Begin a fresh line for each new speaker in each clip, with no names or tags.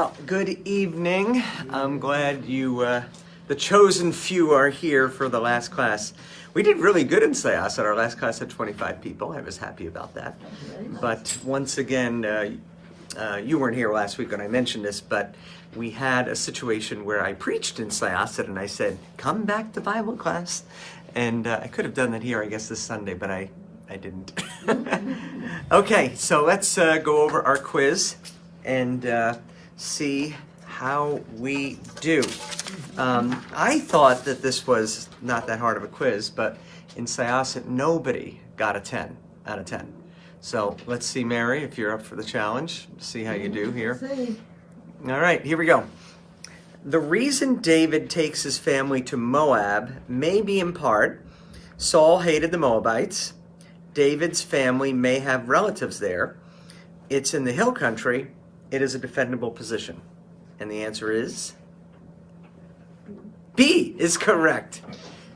Well, good evening. I'm glad the chosen few are here for the last class. We did really good in Sayas at our last class had 25 people. I was happy about that. But once again, you weren't here last week when I mentioned this, but we had a situation where I preached in Sayas and I said, come back to Bible class. And I could have done that here, I guess, this Sunday, but I didn't. Okay, so let's go over our quiz and see how we do. I thought that this was not that hard of a quiz, but in Syosset, nobody got a 10 out of 10. So let's see, Mary, if you're up for the challenge. See how you do here. All right, here we go. The reason David takes his family to Moab may be in part Saul hated the Moabites. David's family may have relatives there. It's in the hill country. It is a defendable position. And the answer is B is correct.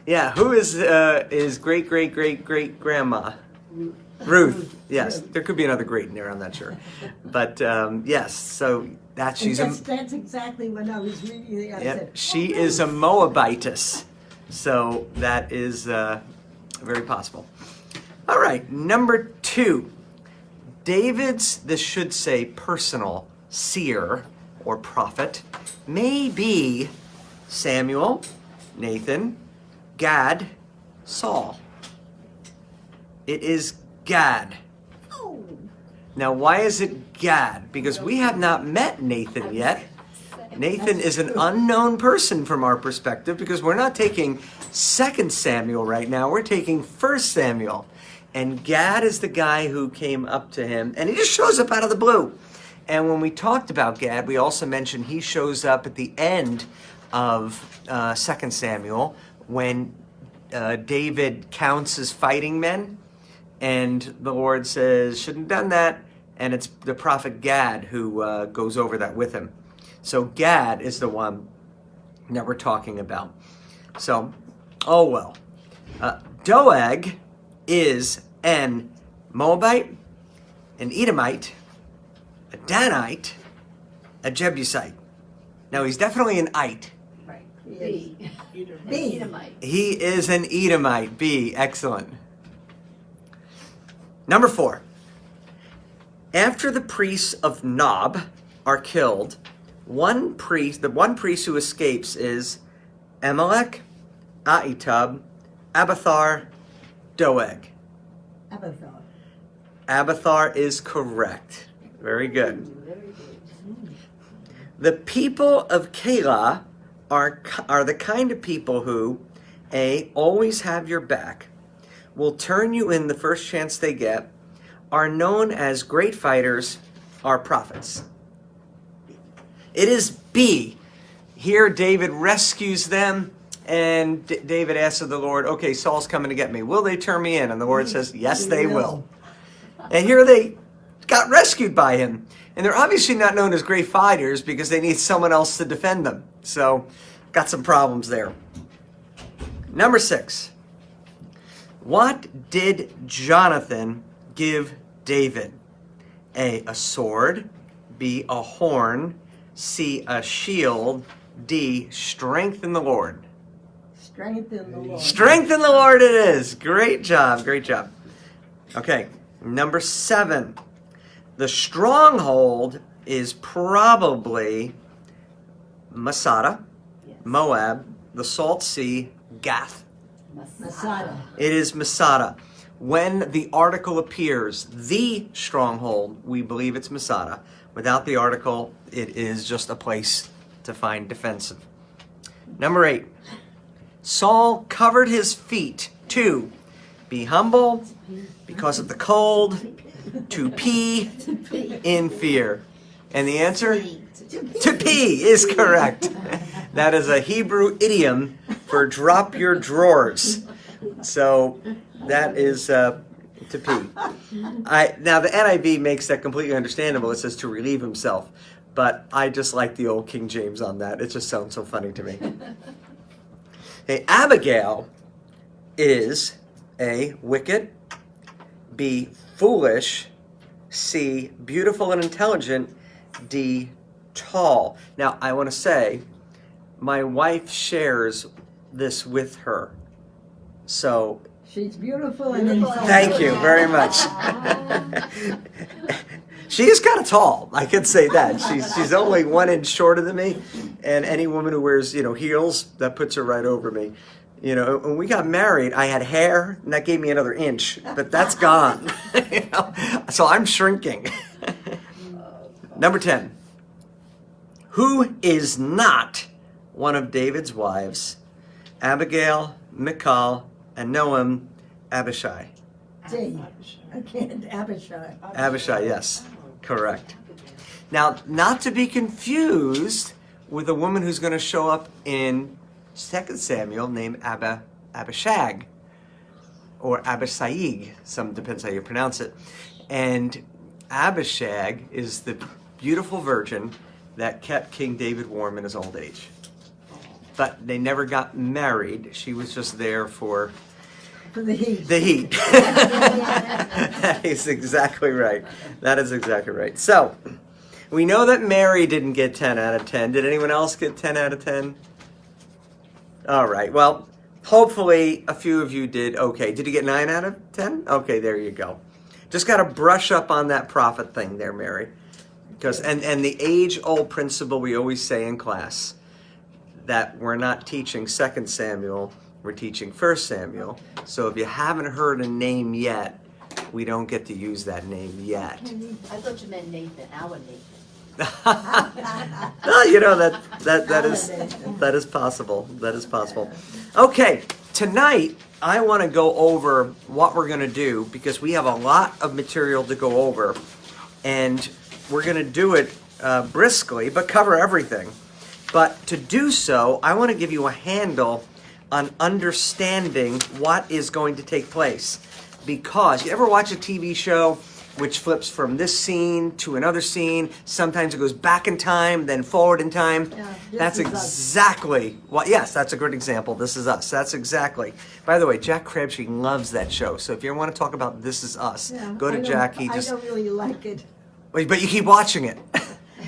Yeah, who is great-great-great-great-grandma? Ruth. Yes, there could be another great in there, I'm not sure. But yes, so that's
that's exactly when I was reading it. I said,
she is a Moabitess. So that is very possible. All right, number 2. David's, this should say personal seer or prophet, may be Samuel, Nathan, Gad, Saul. It is Gad.
oh,
Now, why is it Gad? Because we have not met Nathan yet. Nathan is an unknown person from our perspective because we're not taking 2 Samuel right now. We're taking 1 Samuel. And Gad is the guy who came up to him, and he just shows up out of the blue. And when we talked about Gad, we also mentioned he shows up at the end of 2 Samuel when David counts his fighting men, and the Lord says, shouldn't have done that. And it's the prophet Gad who goes over that with him. So Gad is the one that we're talking about. So, oh well. Doeg is an Moabite, an Edomite, a Danite, a Jebusite. Now he's definitely an Ite.
Right.
B.
Edomite.
He is an Edomite. B. Excellent. Number 4. After the priests of Nob are killed, the one priest who escapes is Amalek, Ahitub, Abathar, Doeg.
Abathar.
Abathar is correct. Very good. The people of Keilah are the kind of people who, A, always have your back, will turn you in the first chance they get, are known as great fighters, are prophets. It is B. Here David rescues them, and David asks of the Lord, okay, Saul's coming to get me. Will they turn me in? And the Lord says, yes, they will. And here they got rescued by him. And they're obviously not known as great fighters because they need someone else to defend them. So, got some problems there. Number 6. What did Jonathan give David? A sword. B, a horn. C, a shield. D, strength in the Lord.
Strength in the Lord.
Strength in the Lord it is. Great job, great job. Okay, number 7. The stronghold is probably Masada, Moab, the Salt Sea, Gath.
Masada.
It is Masada. When the article appears, the stronghold, we believe it's Masada. Without the article, it is just a place to find defensive. Number 8. Saul covered his feet to be humble because of the cold, to pee in fear. And the answer? To pee is correct. That is a Hebrew idiom for drop your drawers. So that is to pee. Now the NIV makes that completely understandable. It says to relieve himself. But I just like the old King James on that. It just sounds so funny to me. Okay, Abigail is A, wicked, B, foolish, C, beautiful and intelligent, D, tall. Now, I want to say, my wife shares this with her. So,
She's beautiful and intelligent.
thank you very much. She is kind of tall. I can say that. She's only 1 inch shorter than me, and any woman who wears heels, that puts her right over me. When we got married, I had hair, and that gave me another inch, but that's gone. So I'm shrinking. Number 10. Who is not one of David's wives? Abigail, Michal, and Noam, Abishai.
Dave. I can't. Abishai.
Abishai, yes, correct. Now, not to be confused with a woman who's going to show up in 2 Samuel named Abishag, or Abishai, depends how you pronounce it. And Abishag is the beautiful virgin that kept King David warm in his old age. But they never got married. She was just there for
the heat.
The heat. That is exactly right. That is exactly right. So, we know that Mary didn't get 10 out of 10. Did anyone else get 10 out of 10? All right. Well, hopefully a few of you did okay. Did you get 9 out of 10? Okay, there you go. Just got to brush up on that prophet thing there, Mary. Because and the age-old principle we always say in class, that we're not teaching 2 Samuel, we're teaching 1 Samuel. So if you haven't heard a name yet, we don't get to use that name yet.
I thought you meant Nathan, our Nathan.
Well, that is possible. That is possible. Okay, tonight I want to go over what we're going to do because we have a lot of material to go over, and we're going to do it briskly, but cover everything. But to do so, I want to give you a handle on understanding what is going to take place. Because you ever watch a TV show which flips from this scene to another scene? Sometimes it goes back in time, then forward in time.
Yeah,
that's exactly what, yes, that's a great example. This Is Us. That's exactly. By the way, Jack Crabtree loves that show. So if you want to talk about This Is Us, go to Jack.
I don't really like it.
But you keep watching it.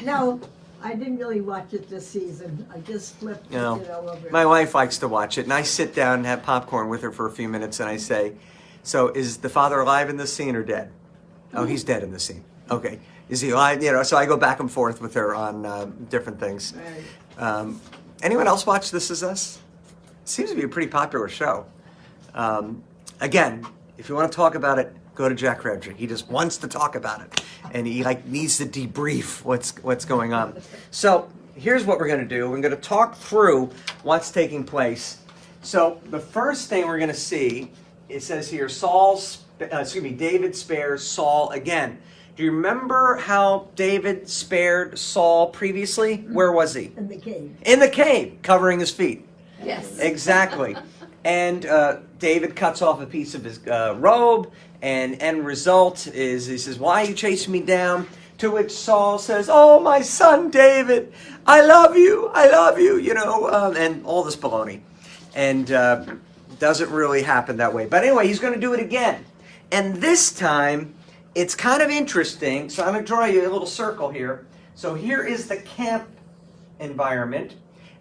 No. I didn't really watch it this season. I just flipped over.
My wife likes to watch it, and I sit down and have popcorn with her for a few minutes, and I say, so is the father alive in this scene or dead? Oh, he's dead in this scene. Okay. Is he alive? So I go back and forth with her on different things.
Right.
Anyone else watch This Is Us? Seems to be a pretty popular show. Again, if you want to talk about it, go to Jack Crabtree. He just wants to talk about it, and he needs to debrief what's going on. So here's what we're going to do. We're going to talk through what's taking place. So the first thing we're going to see, it says here, David spares Saul again. Do you remember how David spared Saul previously? Where was he?
In the cave.
In the cave, covering his feet.
Yes.
Exactly. And David cuts off a piece of his robe, and end result is he says, "Why are you chasing me down?" To which Saul says, "Oh, my son David, I love you, and all this baloney. And doesn't really happen that way. But anyway, he's going to do it again. And this time, it's kind of interesting. So I'm going to draw you a little circle here. So here is the camp environment.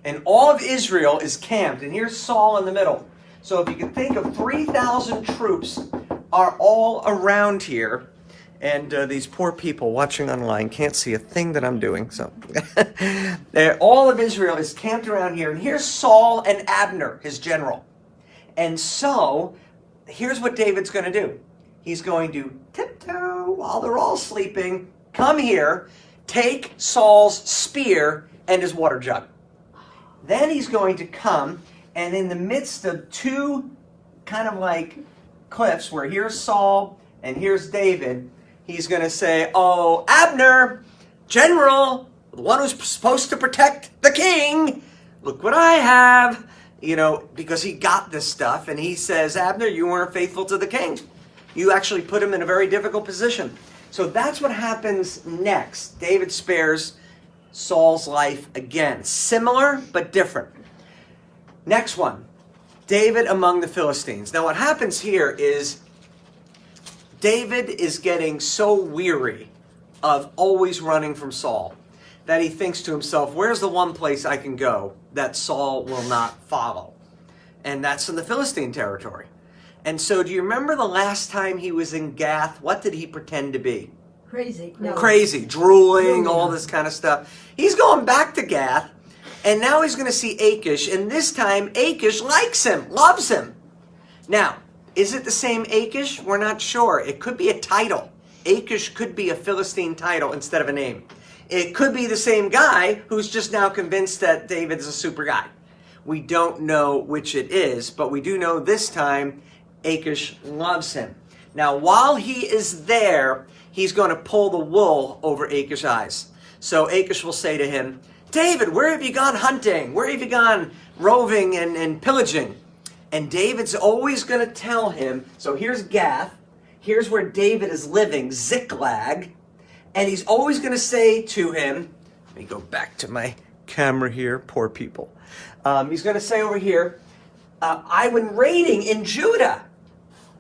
And all of Israel is camped. And here's Saul in the middle. So if you can think of 3,000 troops are all around here. And these poor people watching online can't see a thing that I'm doing. So all of Israel is camped around here. And here's Saul and Abner, his general. And so here's what David's going to do. He's going to tiptoe while they're all sleeping. Come here, take Saul's spear and his water jug. Then he's going to come, and in the midst of two kind of like cliffs where here's Saul and here's David, he's going to say, "Oh, Abner, general, the one who's supposed to protect the king, look what I have." Because he got this stuff, and he says, "Abner, you weren't faithful to the king. You actually put him in a very difficult position." So that's what happens next. David spares Saul's life again. Similar, but different. Next one. David among the Philistines. Now what happens here is David is getting so weary of always running from Saul that he thinks to himself, where's the one place I can go that Saul will not follow? And that's in the Philistine territory. And so do you remember the last time he was in Gath? What did he pretend to be?
Crazy. No.
Crazy, drooling, all this kind of stuff. He's going back to Gath, and now he's going to see Achish, and this time Achish likes him, loves him. Now, is it the same Achish? We're not sure. It could be a title. Achish could be a Philistine title instead of a name. It could be the same guy who's just now convinced that David's a super guy. We don't know which it is, but we do know this time Achish loves him. Now, while he is there, he's going to pull the wool over Achish's eyes. So Achish will say to him, David, where have you gone hunting? Where have you gone roving and pillaging? And David's always going to tell him, so here's Gath, here's where David is living, Ziklag, and he's always going to say to him, let me go back to my camera here, poor people. He's going to say over here, I've been raiding in Judah.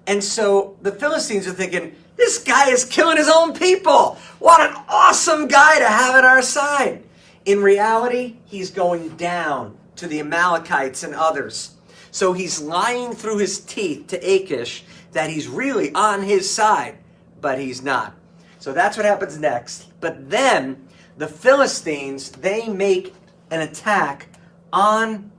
And so the Philistines are thinking, this guy is killing his own people. What an awesome guy to have at our side. In reality, he's going down to the Amalekites and others. So he's lying through his teeth to Achish that he's really on his side, but he's not. So that's what happens next. But then the Philistines, they make an attack on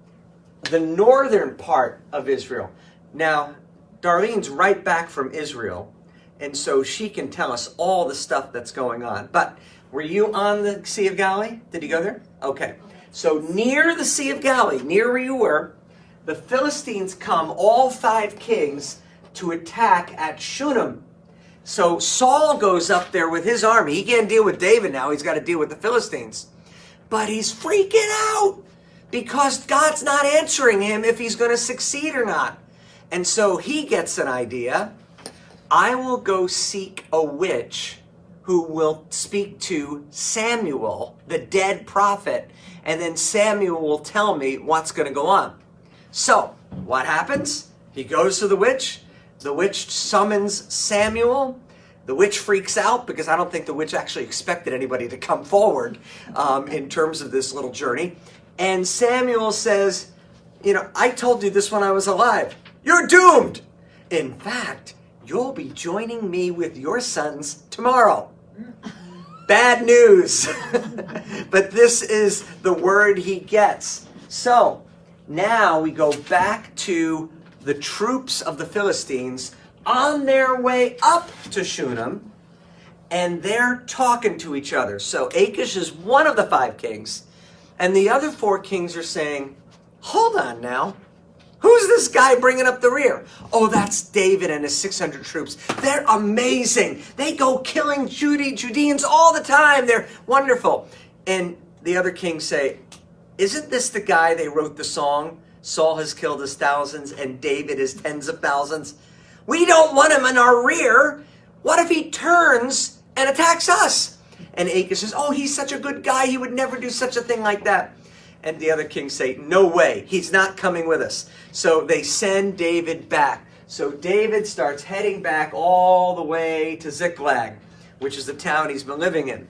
the northern part of Israel. Now, Darlene's right back from Israel, and so she can tell us all the stuff that's going on. But were you on the Sea of Galilee? Did you go there? Okay. So near the Sea of Galilee, near where you were, the Philistines come, all 5 kings, to attack at Shunem. So Saul goes up there with his army. He can't deal with David now. He's got to deal with the Philistines. But he's freaking out because God's not answering him if he's going to succeed or not. And so he gets an idea. I will go seek a witch who will speak to Samuel, the dead prophet, and then Samuel will tell me what's going to go on. So, what happens? He goes to the witch. The witch summons Samuel. The witch freaks out because I don't think the witch actually expected anybody to come forward in terms of this little journey. And Samuel says, I told you this when I was alive. You're doomed. In fact, you'll be joining me with your sons tomorrow. Bad news. But this is the word he gets. So, now we go back to the troops of the Philistines on their way up to Shunem, and they're talking to each other. So Achish is one of the 5 kings, and the other 4 kings are saying, hold on now. Who's this guy bringing up the rear? Oh, that's David and his 600 troops. They're amazing. They go killing Judeans all the time. They're wonderful. And the other kings say, isn't this the guy they wrote the song, Saul has killed his thousands and David his tens of thousands? We don't want him in our rear. What if he turns and attacks us? And Achish says, oh, he's such a good guy. He would never do such a thing like that. And the other kings say, no way. He's not coming with us. So they send David back. So David starts heading back all the way to Ziklag, which is the town he's been living in.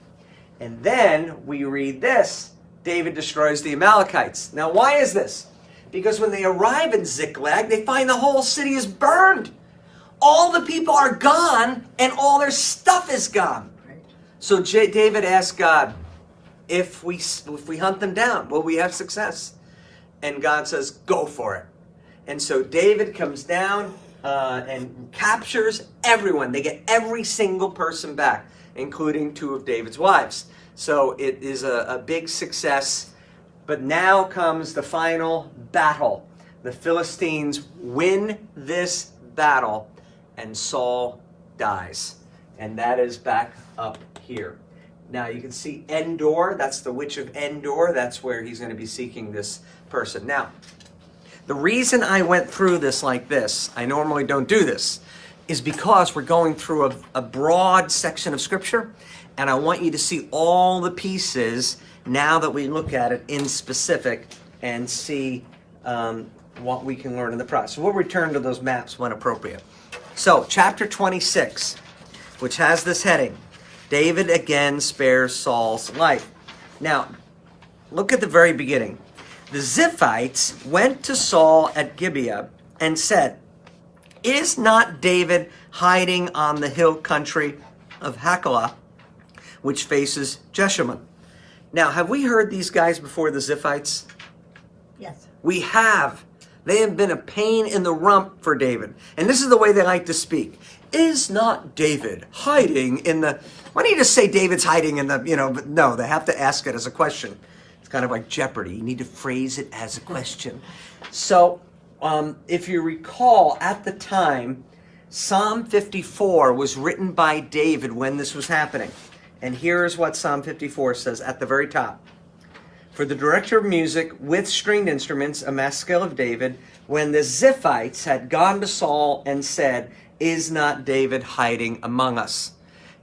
And then we read this. David destroys the Amalekites. Now, why is this? Because when they arrive in Ziklag, they find the whole city is burned. All the people are gone, and all their stuff is gone. So David asked God, if we hunt them down, will we have success? And God says, go for it. And so David comes down and captures everyone. They get every single person back, including 2 of David's wives. So it is a big success. But now comes the final battle. The Philistines win this battle, and Saul dies. And that is back up here. Now you can see Endor. That's the witch of Endor. That's where he's going to be seeking this person. Now, the reason I went through this like this, I normally don't do this, is because we're going through a broad section of Scripture, and I want you to see all the pieces now that we look at it in specific and see what we can learn in the process. We'll return to those maps when appropriate. So, chapter 26, which has this heading, David again spares Saul's life. Now, look at the very beginning. The Ziphites went to Saul at Gibeah and said, "Is not David hiding on the hill country of Hachilah, which faces Jeshimon?" Now, have we heard these guys before, the Ziphites?
Yes.
We have. They have been a pain in the rump for David. And this is the way they like to speak. Is not David hiding in the... Why don't you just say David's hiding in the, but no, they have to ask it as a question. It's kind of like Jeopardy. You need to phrase it as a question. So, if you recall, at the time, Psalm 54 was written by David when this was happening. And here's what Psalm 54 says at the very top. For the director of music with stringed instruments, a maskil of David, when the Ziphites had gone to Saul and said, "Is not David hiding among us?"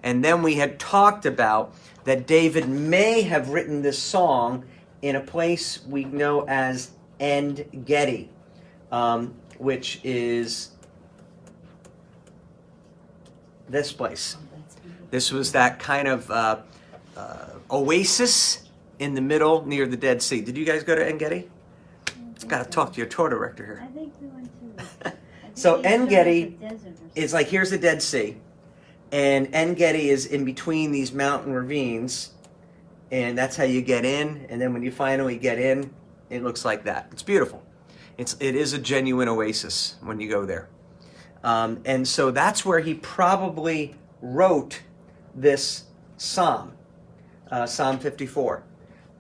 And then we had talked about that David may have written this song in a place we know as En Gedi, which is this place. This was that kind of oasis in the middle near the Dead Sea. Did you guys go to En Gedi? Got to talk to your tour director here.
I think we went to.
So En Gedi is like, here's the Dead Sea, and En Gedi is in between these mountain ravines, and that's how you get in. And then when you finally get in, it looks like that. It's beautiful. It is a genuine oasis when you go there. And so that's where he probably wrote this psalm, Psalm 54.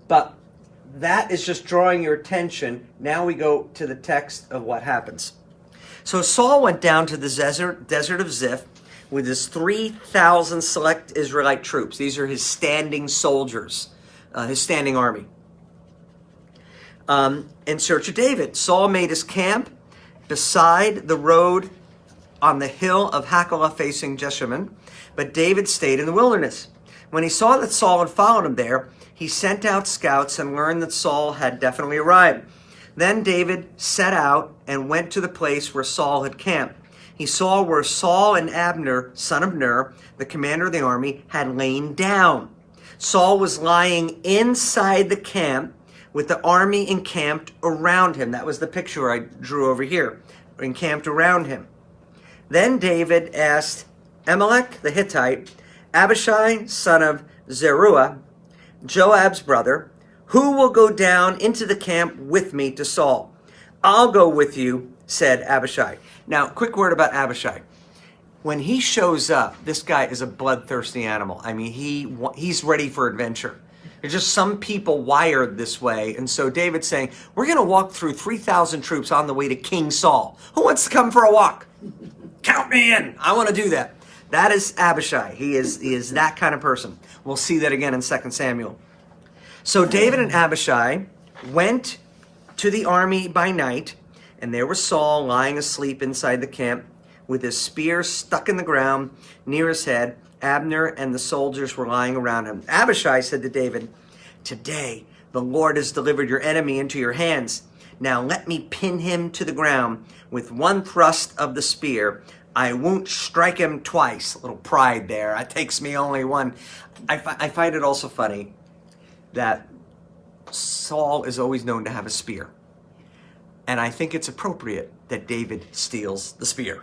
But that is just drawing your attention. Now we go to the text of what happens. So Saul went down to the desert of Ziph with his 3,000 select Israelite troops. These are his standing soldiers, his standing army, in search of David. Saul made his camp beside the road on the hill of Hachilah facing Jeshimon, but David stayed in the wilderness. When he saw that Saul had followed him there, he sent out scouts and learned that Saul had definitely arrived. Then David set out and went to the place where Saul had camped. He saw where Saul and Abner, son of Ner, the commander of the army, had lain down. Saul was lying inside the camp with the army encamped around him. That was the picture I drew over here, encamped around him. Then David asked Amalek the Hittite, Abishai, son of Zeruiah, Joab's brother, "Who will go down into the camp with me to Saul?" "I'll go with you," said Abishai. Now, quick word about Abishai. When he shows up, this guy is a bloodthirsty animal. I mean, he's ready for adventure. There's just some people wired this way. And so David's saying, we're going to walk through 3,000 troops on the way to King Saul. Who wants to come for a walk? Count me in. I want to do that. That is Abishai. He is that kind of person. We'll see that again in 2 Samuel. So David and Abishai went to the army by night, and there was Saul lying asleep inside the camp with his spear stuck in the ground near his head. Abner and the soldiers were lying around him. Abishai said to David, "Today the Lord has delivered your enemy into your hands. Now let me pin him to the ground with one thrust of the spear. I won't strike him twice." A little pride there. It takes me only one. I find it also funny that Saul is always known to have a spear. And I think it's appropriate that David steals the spear,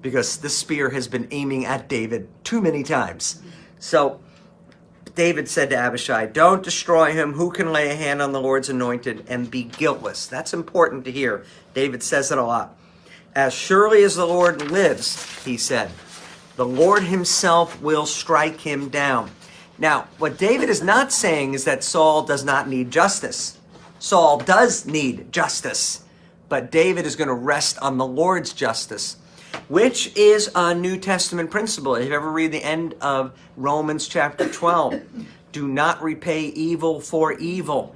because this spear has been aiming at David too many times. So David said to Abishai, "Don't destroy him. Who can lay a hand on the Lord's anointed and be guiltless?" That's important to hear. David says it a lot. "As surely as the Lord lives," he said, "the Lord himself will strike him down." Now, what David is not saying is that Saul does not need justice. Saul does need justice, but David is going to rest on the Lord's justice, which is a New Testament principle. If you ever read the end of Romans chapter 12, do not repay evil for evil,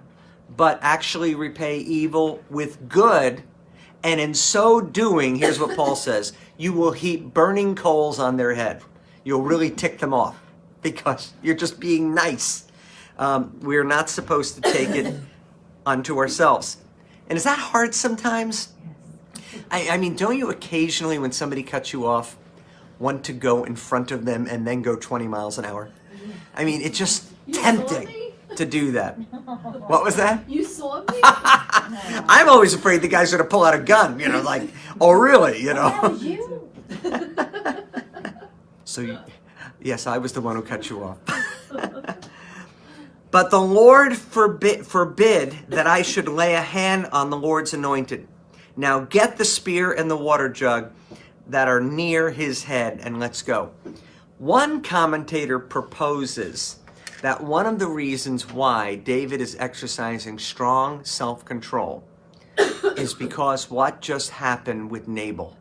but actually repay evil with good. And in so doing, here's what Paul says, you will heap burning coals on their head. You'll really tick them off because you're just being nice. We're not supposed to take it unto ourselves. And is that hard sometimes? I mean, don't you occasionally, when somebody cuts you off, want to go in front of them and then go 20 miles an hour? I mean, it's just tempting. to do that. What was that?
You saw me?
I'm always afraid the guy's going to pull out a gun, like, oh, really,
That was you?
So, yes, I was the one who cut you off. But the Lord forbid that I should lay a hand on the Lord's anointed. Now get the spear and the water jug that are near his head, and let's go. One commentator proposes that one of the reasons why David is exercising strong self-control is because what just happened with Nabal.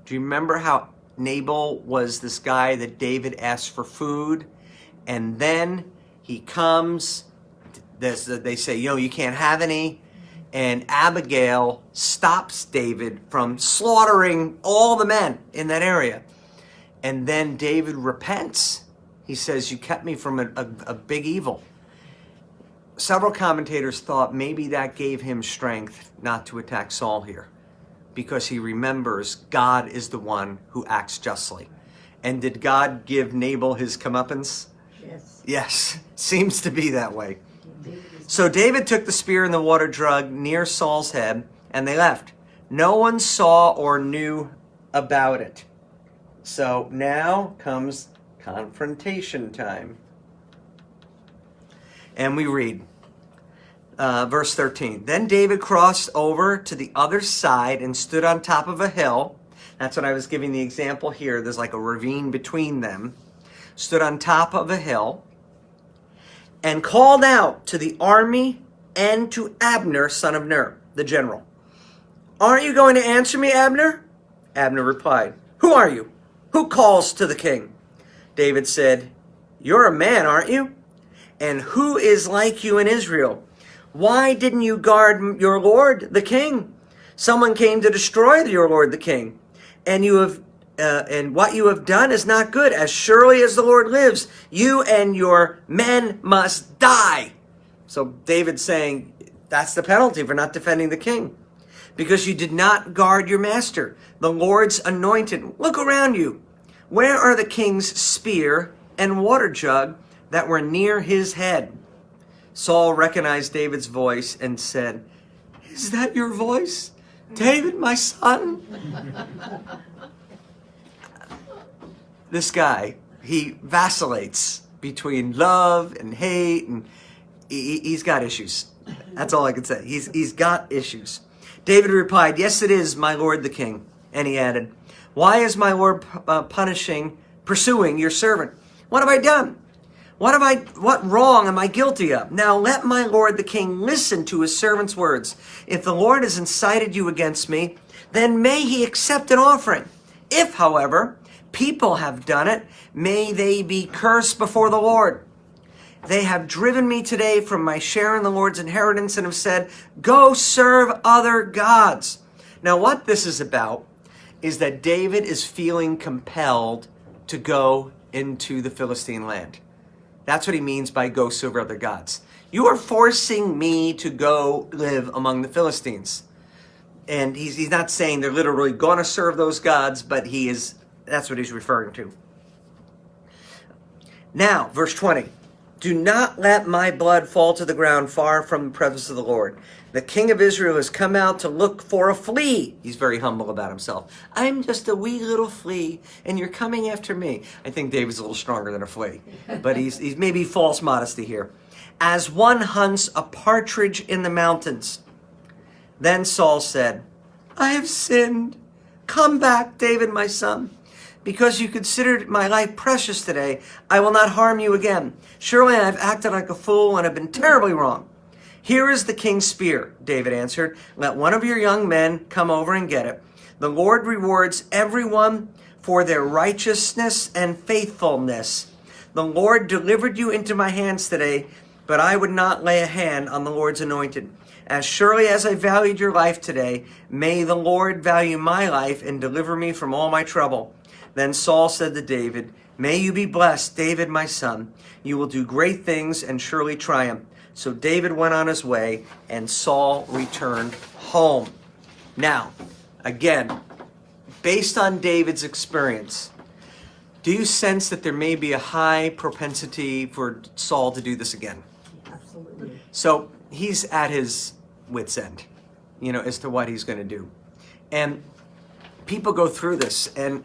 Do you remember how Nabal was this guy that David asked for food, and then he comes, they say, you can't have any, and Abigail stops David from slaughtering all the men in that area. And then David repents. He says, you kept me from a big evil. Several commentators thought maybe that gave him strength not to attack Saul here, because he remembers God is the one who acts justly. And did God give Nabal his comeuppance?
Yes.
Yes, seems to be that way. So David took the spear and the water jug near Saul's head, and they left. No one saw or knew about it. So now comes confrontation time. And we read, verse 13. Then David crossed over to the other side and stood on top of a hill. That's what I was giving the example here. There's like a ravine between them. Stood on top of a hill and called out to the army and to Abner, son of Ner, the general. Aren't you going to answer me, Abner? Abner replied, who are you? Who calls to the king? David said, you're a man, aren't you? And who is like you in Israel? Why didn't you guard your lord, the king? Someone came to destroy your lord, the king. And what you have done is not good. As surely as the Lord lives, you and your men must die. So David's saying that's the penalty for not defending the king, because you did not guard your master, the Lord's anointed. Look around you. Where are the king's spear and water jug that were near his head? Saul recognized David's voice and said, is that your voice, David, my son? This guy, he vacillates between love and hate, and he's got issues. That's all I can say. He's got issues. David replied, yes, it is, my lord the king. And he added, why is my lord pursuing your servant? What have I done? What wrong am I guilty of? Now let my lord the king listen to his servant's words. If the Lord has incited you against me, then may he accept an offering. If, however, people have done it, may they be cursed before the Lord. They have driven me today from my share in the Lord's inheritance and have said, go serve other gods. Now what this is about is that David is feeling compelled to go into the Philistine land. That's what he means by go serve other gods. You are forcing me to go live among the Philistines. And he's not saying they're literally going to serve those gods, but that's what he's referring to. Now, verse 20. Do not let my blood fall to the ground far from the presence of the Lord. The king of Israel has come out to look for a flea. He's very humble about himself. I'm just a wee little flea, and you're coming after me. I think David's a little stronger than a flea, but he's maybe false modesty here. As one hunts a partridge in the mountains. Then Saul said, I have sinned. Come back, David, my son. Because you considered my life precious today, I will not harm you again. Surely I have acted like a fool and have been terribly wrong. Here is the king's spear, David answered. Let one of your young men come over and get it. The Lord rewards everyone for their righteousness and faithfulness. The Lord delivered you into my hands today, but I would not lay a hand on the Lord's anointed. As surely as I valued your life today, may the Lord value my life and deliver me from all my trouble. Then Saul said to David, may you be blessed, David, my son. You will do great things and surely triumph. So David went on his way, and Saul returned home. Now, again, based on David's experience, do you sense that there may be a high propensity for Saul to do this again?
Yes. Absolutely.
So he's at his wit's end, as to what he's going to do. And people go through this, and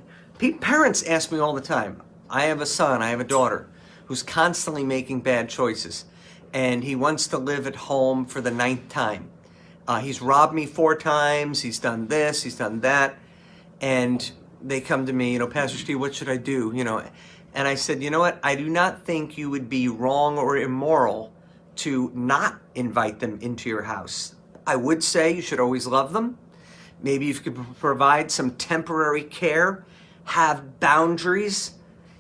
parents ask me all the time. I have a son, I have a daughter, who's constantly making bad choices. And he wants to live at home for the 9th time. He's robbed me 4 times, he's done this, he's done that. And they come to me, Pastor Steve, what should I do? And I said, you know what? I do not think you would be wrong or immoral to not invite them into your house. I would say you should always love them. Maybe you could provide some temporary care, have boundaries.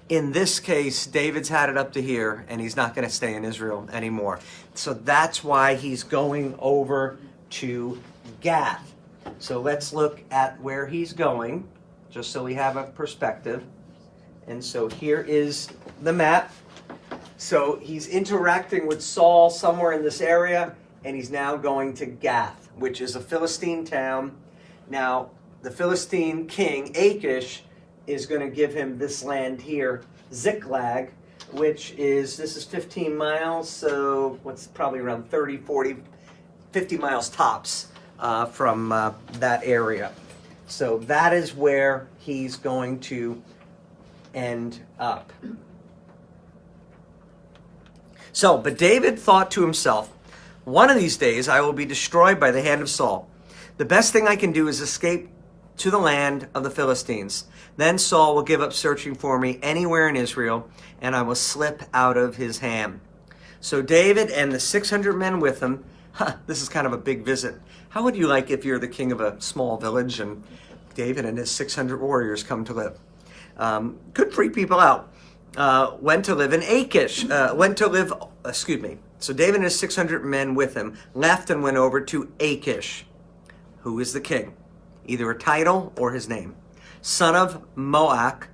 In this case, David's had it up to here, and he's not going to stay in Israel anymore. So that's why he's going over to Gath. So let's look at where he's going, just so we have a perspective. And so here is the map. So he's interacting with Saul somewhere in this area, and he's now going to Gath, which is a Philistine town. Now, the Philistine king, Achish, is going to give him this land here, Ziklag, which is, this is 15 miles, so what's probably around 30, 40, 50 miles tops from that area. So that is where he's going to end up. So, but David thought to himself, one of these days I will be destroyed by the hand of Saul. The best thing I can do is escape to the land of the Philistines. Then Saul will give up searching for me anywhere in Israel, and I will slip out of his hand. So David and the 600 men with him, this is kind of a big visit. How would you like if you're the king of a small village and David and his 600 warriors come to live? Could freak people out. Went to live in Achish. So David and his 600 men with him left and went over to Achish, who is the king, either a title or his name, son of Moach,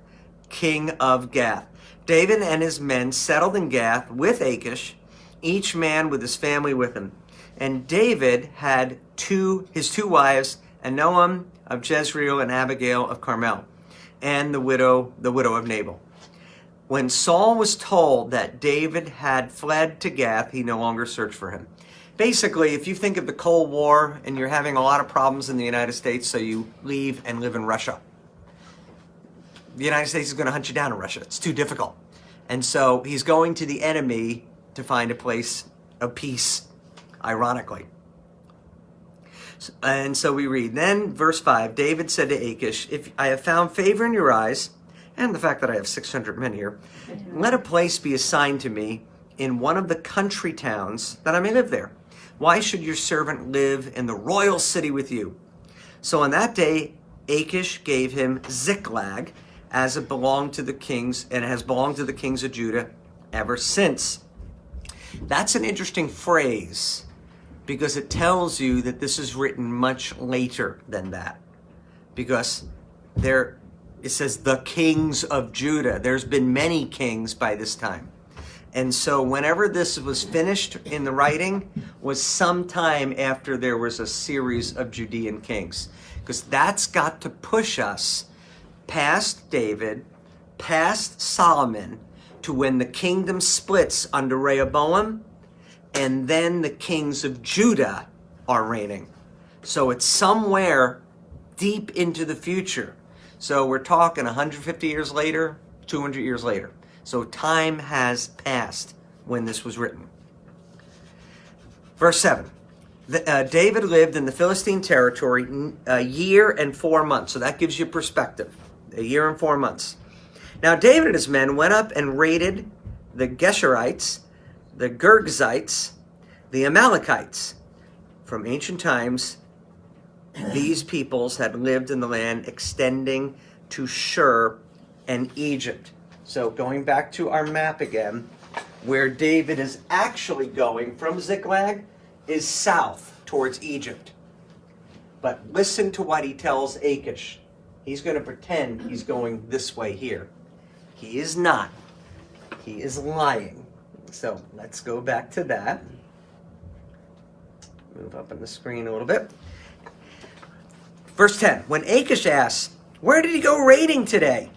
king of Gath. David and his men settled in Gath with Achish, each man with his family with him. And David had his two wives, Ahinoam of Jezreel and Abigail of Carmel, and the widow of Nabal. When Saul was told that David had fled to Gath, he no longer searched for him. Basically, if you think of the Cold War and you're having a lot of problems in the United States, so you leave and live in Russia. The United States is going to hunt you down in Russia. It's too difficult. And so he's going to the enemy to find a place of peace, ironically. And so we read, then verse 5, David said to Achish, if I have found favor in your eyes, and the fact that I have 600 men here, let a place be assigned to me in one of the country towns that I may live there. Why should your servant live in the royal city with you? So on that day, Achish gave him Ziklag, as it belonged to the kings, and it has belonged to the kings of Judah ever since. That's an interesting phrase, because it tells you that this is written much later than that. Because it says the kings of Judah. There's been many kings by this time. And so whenever this was finished in the writing was sometime after there was a series of Judean kings. Because that's got to push us past David, past Solomon, to when the kingdom splits under Rehoboam, and then the kings of Judah are reigning. So it's somewhere deep into the future. So we're talking 150 years later, 200 years later. So time has passed when this was written. Verse 7. David lived in the Philistine territory a year and 4 months. So that gives you perspective. A year and 4 months. Now David and his men went up and raided the Geshurites, the Girgazites, the Amalekites. From ancient times, these peoples had lived in the land extending to Shur and Egypt. So going back to our map again, where David is actually going from Ziklag is south towards Egypt. But listen to what he tells Achish. He's going to pretend he's going this way here. He is not. He is lying. So let's go back to that. Move up on the screen a little bit. Verse 10. When Achish asks, where did he go raiding today?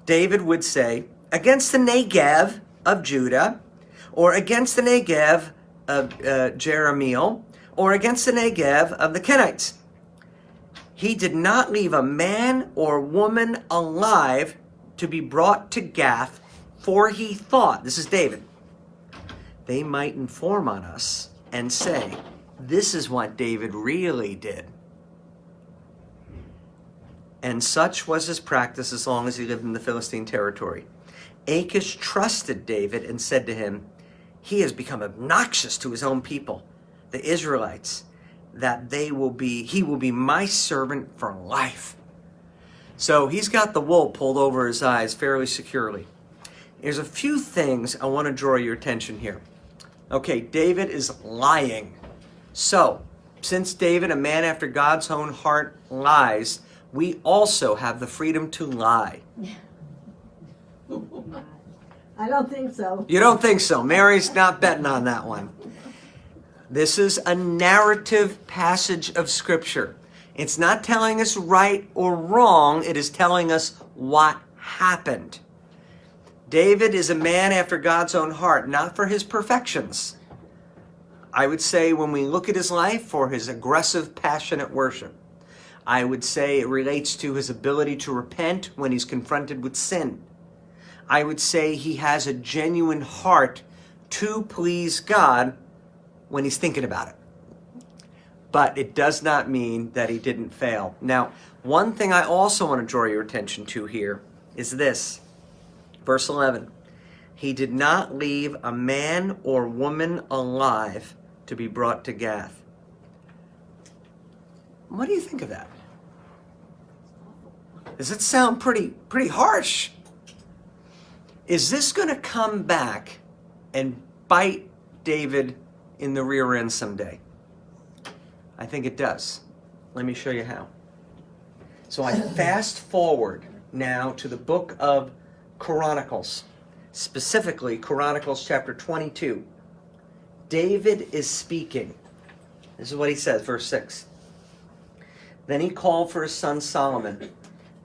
David would say, against the Negev of Judah, or against the Negev Jerahmeel, or against the Negev of the Kenites. He did not leave a man or woman alive to be brought to Gath, for he thought," this is David, "they might inform on us and say, 'This is what David really did.' And such was his practice as long as he lived in the Philistine territory. Achish trusted David and said to him, 'He has become obnoxious to his own people, the Israelites, that he will be my servant for life.'" So he's got the wool pulled over his eyes fairly securely. There's a few things I want to draw your attention here. Okay, David is lying. So, since David, a man after God's own heart, lies, we also have the freedom to lie.
I don't think so.
You don't think so? Mary's not betting on that one. This is a narrative passage of Scripture. It's not telling us right or wrong. It is telling us what happened. David is a man after God's own heart, not for his perfections. I would say when we look at his life, for his aggressive, passionate worship. I would say it relates to his ability to repent when he's confronted with sin. I would say he has a genuine heart to please God when he's thinking about it. But it does not mean that he didn't fail. Now, one thing I also want to draw your attention to here is this. Verse 11. He did not leave a man or woman alive to be brought to Gath. What do you think of that? Does it sound pretty harsh? Is this going to come back and bite David in the rear end someday? I think it does. Let me show you how. So I fast forward now to the book of Chronicles, specifically Chronicles chapter 22. David is speaking. This is what he says, verse 6. Then he called for his son Solomon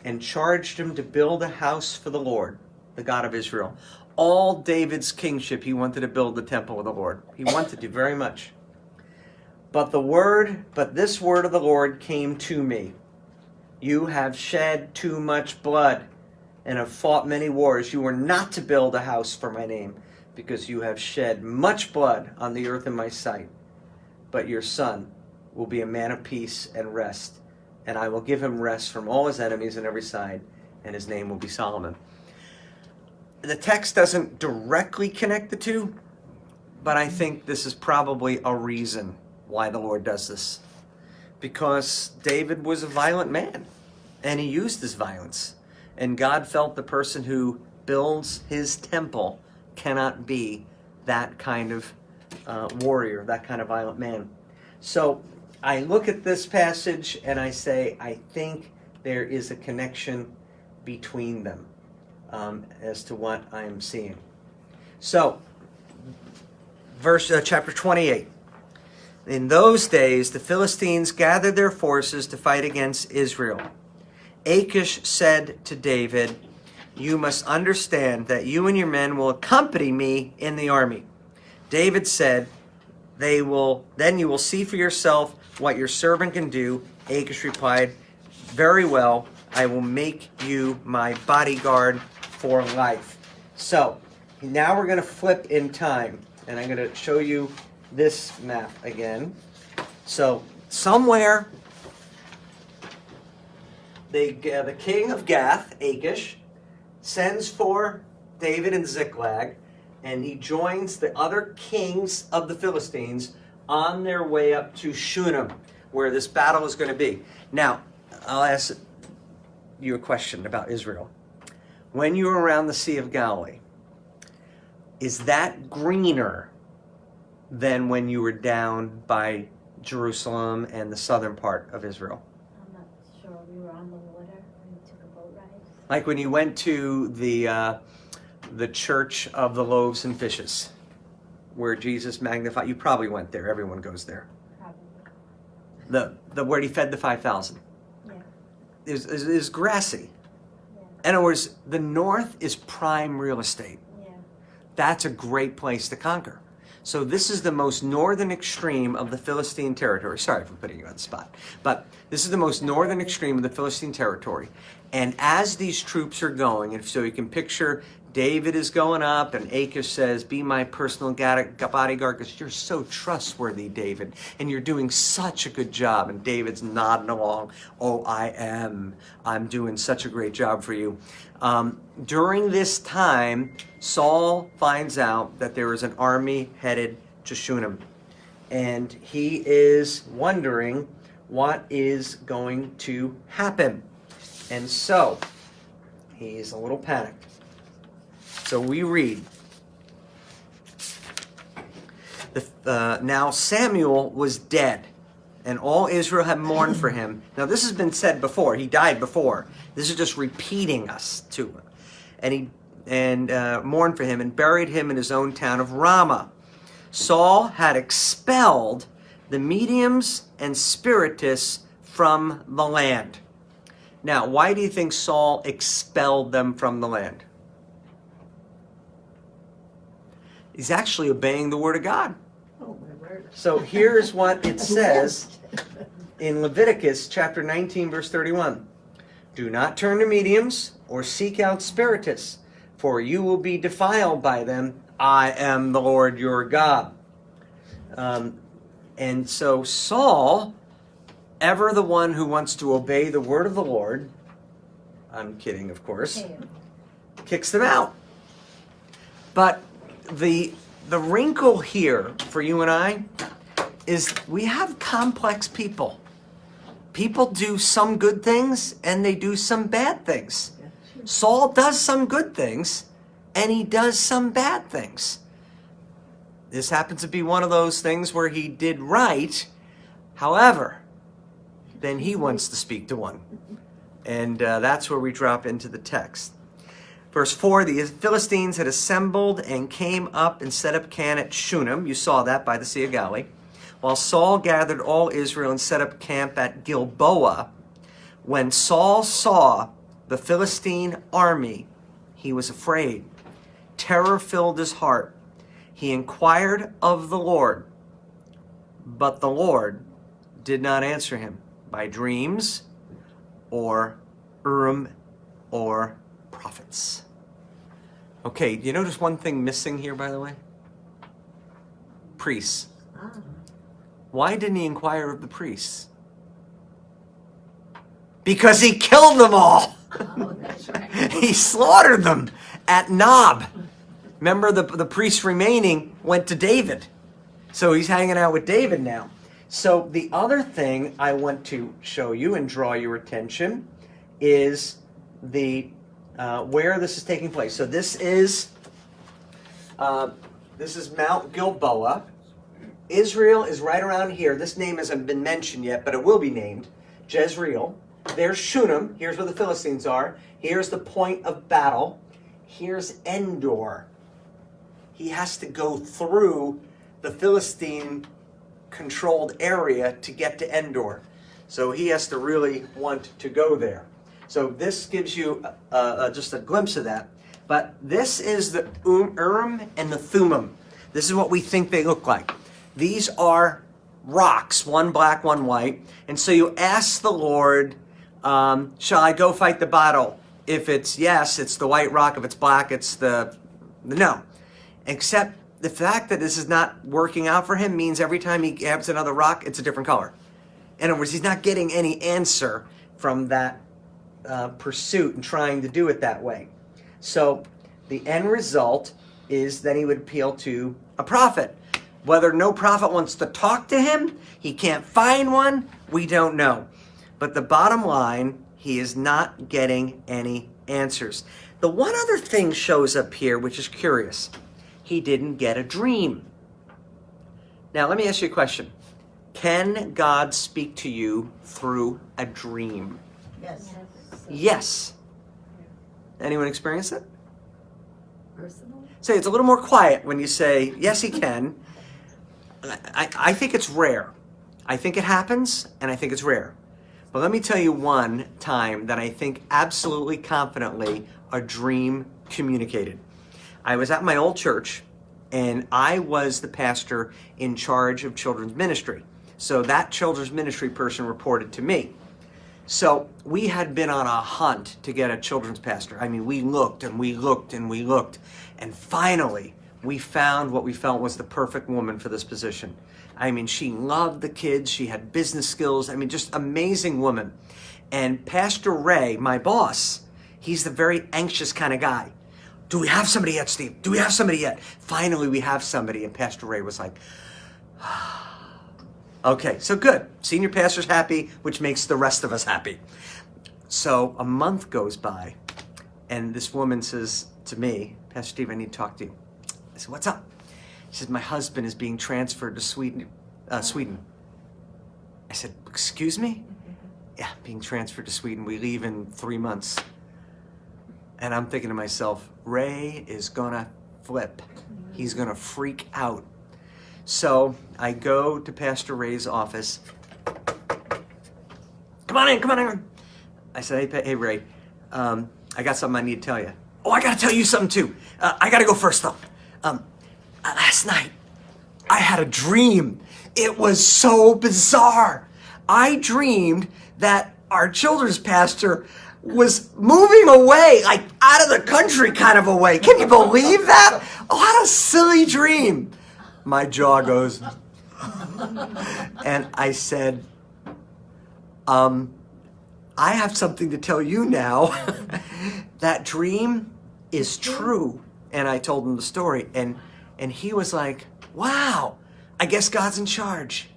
and charged him to build a house for the Lord, the God of Israel. All David's kingship, he wanted to build the temple of the Lord. He wanted to very much. But this word of the Lord came to me. You have shed too much blood and have fought many wars. You are not to build a house for my name, because you have shed much blood on the earth in my sight. But your son will be a man of peace and rest, and I will give him rest from all his enemies on every side, and his name will be Solomon. The text doesn't directly connect the two, but I think this is probably a reason why the Lord does this. Because David was a violent man, and he used his violence. And God felt the person who builds his temple cannot be that kind of warrior, that kind of violent man. So I look at this passage and I say, I think there is a connection between them as to what I'm seeing. So, chapter 28. In those days, the Philistines gathered their forces to fight against Israel. Achish said to David, "You must understand that you and your men will accompany me in the army." David said, Then you will see for yourself what your servant can do." Achish replied, "Very well, I will make you my bodyguard for life." So, now we're going to flip in time, and I'm going to show you this map again. So, somewhere, the king of Gath, Achish, sends for David and Ziklag, and he joins the other kings of the Philistines on their way up to Shunem, where this battle is going to be. Now, I'll ask you a question about Israel. When you were around the Sea of Galilee, is that greener than when you were down by Jerusalem and the southern part of Israel?
I'm not sure. We were on the water and we took a boat ride.
Like when you went to the Church of the Loaves and Fishes, where Jesus magnified. You probably went there. Everyone goes there.
Probably.
The where he fed the 5,000.
Yeah.
Is grassy.
Yeah.
In other words, the north is prime real estate.
Yeah.
That's a great place to conquer. So this is the most northern extreme of the Philistine territory. Sorry for putting you on the spot. But this is the most northern extreme of the Philistine territory. And as these troops are going, and so you can picture David is going up, and Achish says, be my personal bodyguard, because you're so trustworthy, David, and you're doing such a good job. And David's nodding along, oh, I am. I'm doing such a great job for you. During this time, Saul finds out that there is an army headed to Shunem, and he is wondering what is going to happen. And so, he's a little panicked. So we read, now Samuel was dead, and all Israel had mourned for him. Now this has been said before. He died before. This is just repeating us to him. And he mourned for him and buried him in his own town of Ramah. Saul had expelled the mediums and spiritists from the land. Now, why do you think Saul expelled them from the land? He's actually obeying the word of God.
Oh, my word.
So here's what it says in Leviticus chapter 19, verse 31. Do not turn to mediums or seek out spiritists, for you will be defiled by them. I am the Lord your God. And so Saul, ever the one who wants to obey the word of the Lord, I'm kidding, of course, kicks them out. But the wrinkle here for you and I is we have complex people. People do some good things and they do some bad things. Saul does some good things and he does some bad things. This happens to be one of those things where he did right. However, then he wants to speak to one. And that's where we drop into the text. Verse 4, the Philistines had assembled and came up and set up camp at Shunem. You saw that by the Sea of Galilee. While Saul gathered all Israel and set up camp at Gilboa. When Saul saw the Philistine army, he was afraid. Terror filled his heart. He inquired of the Lord, but the Lord did not answer him by dreams or Urim or prophets. Okay, you notice one thing missing here, by the way? Priests. Why didn't he inquire of the priests? Because he killed them all.
Oh, that's right.
He slaughtered them at Nob. Remember, the priests remaining went to David. So he's hanging out with David now. So the other thing I want to show you and draw your attention is the where this is taking place. So this is Mount Gilboa. Israel is right around here. This name hasn't been mentioned yet, but it will be named Jezreel. There's Shunem. Here's where the Philistines are. Here's the point of battle. Here's Endor. He has to go through the Philistine-controlled area to get to Endor. So he has to really want to go there. So this gives you just a glimpse of that. But this is the Urim and the Thummim. This is what we think they look like. These are rocks, one black, one white. And so you ask the Lord, shall I go fight the battle? If it's yes, it's the white rock. If it's black, it's the no. Except the fact that this is not working out for him means every time he grabs another rock, it's a different color. In other words, he's not getting any answer from that pursuit and trying to do it that way. So the end result is that he would appeal to a prophet. Whether no prophet wants to talk to him, he can't find one, we don't know. But the bottom line, he is not getting any answers. The one other thing shows up here, which is curious. He didn't get a dream. Now, let me ask you a question. Can God speak to you through a dream?
Yes.
Yes. Anyone experience it?
Personally?
Say it's a little more quiet when you say, yes, he can. I think it's rare. I think it happens, and I think it's rare. But let me tell you one time that I think absolutely confidently a dream communicated. I was at my old church, And I was the pastor in charge of children's ministry. So that children's ministry person reported to me. So we had been on a hunt to get a children's pastor. I mean, we looked and we looked and we looked. And finally, we found what we felt was the perfect woman for this position. I mean, she loved the kids. She had business skills. I mean, just amazing woman. And Pastor Ray, my boss, he's the very anxious kind of guy. Do we have somebody yet, Steve? Do we have somebody yet? Finally, we have somebody. And Pastor Ray was like, okay, so good. Senior pastor's happy, which makes the rest of us happy. So a month goes by, and this woman says to me, Pastor Steve, I need to talk to you. I said, what's up? She said, my husband is being transferred to Sweden. I said, excuse me? Yeah, being transferred to Sweden. We leave in 3 months. And I'm thinking to myself, Ray is gonna flip. He's gonna freak out. So I go to Pastor Ray's office. Come on in. I said, hey Ray, I got something I need to tell you. Oh, I gotta tell you something too. I gotta go first though. Last night, I had a dream. It was so bizarre. I dreamed that our children's pastor was moving away, like out of the country kind of away. Can you believe that? Oh, what a silly dream. My jaw goes. And I said, I have something to tell you now. That dream is true. And I told him the story. And he was like, wow, I guess God's in charge.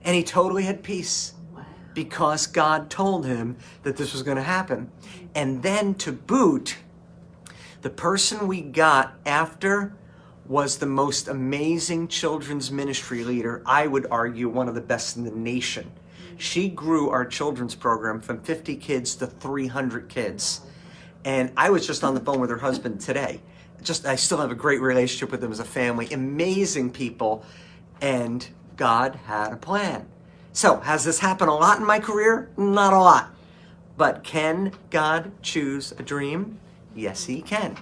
And he totally had peace because God told him that this was going to happen. And then to boot, the person we got after was the most amazing children's ministry leader. I would argue one of the best in the nation. She grew our children's program from 50 kids to 300 kids. And I was just on the phone with her husband today. I still have a great relationship with them as a family. Amazing people. And God had a plan. So, has this happened a lot in my career? Not a lot. But can God choose a dream? Yes, he can.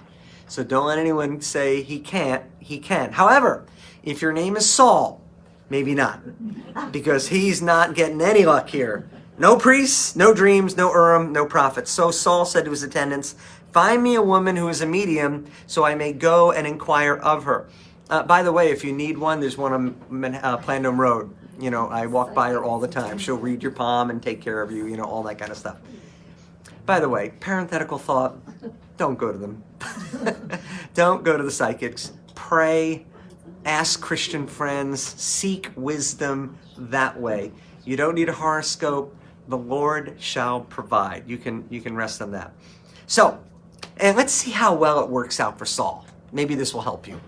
So don't let anyone say he can't. He can. However, if your name is Saul, maybe not. Because he's not getting any luck here. No priests, no dreams, no Urim, no prophets. So Saul said to his attendants, find me a woman who is a medium so I may go and inquire of her. By the way, if you need one, there's one on Plandome Road. You know, I walk by her all the time. She'll read your palm and take care of you, you know, all that kind of stuff. By the way, parenthetical thought, don't go to them. Don't go to the psychics. Pray, ask Christian friends, seek wisdom that way. You don't need a horoscope. The Lord shall provide. You can rest on that. So, and let's see how well it works out for Saul. Maybe this will help you.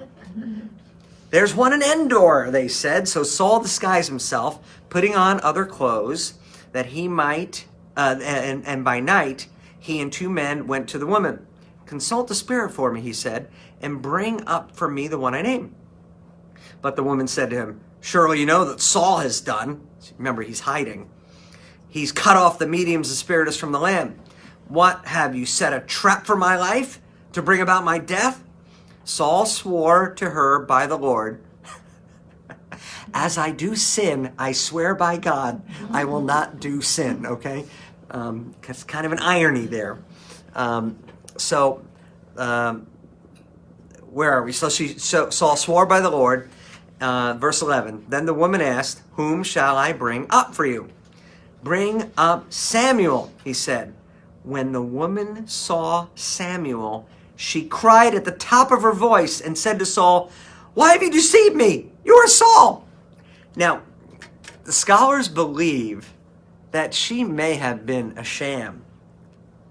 There's one in Endor, they said. So Saul disguised himself, putting on other clothes that he might, and by night, he and 2 men went to the woman. Consult the spirit for me, he said, and bring up for me the one I name. But the woman said to him, surely you know that Saul has done. Remember, he's hiding. He's cut off the mediums and spiritists from the land. What, have you set a trap for my life to bring about my death? Saul swore to her by the Lord, as I do sin, I swear by God, I will not do sin, okay? It's kind of an irony there. Where are we? So Saul swore by the Lord. Verse 11, then the woman asked, whom shall I bring up for you? Bring up Samuel, he said. When the woman saw Samuel, she cried at the top of her voice and said to Saul, why have you deceived me? You are Saul. Now, the scholars believe that she may have been a sham.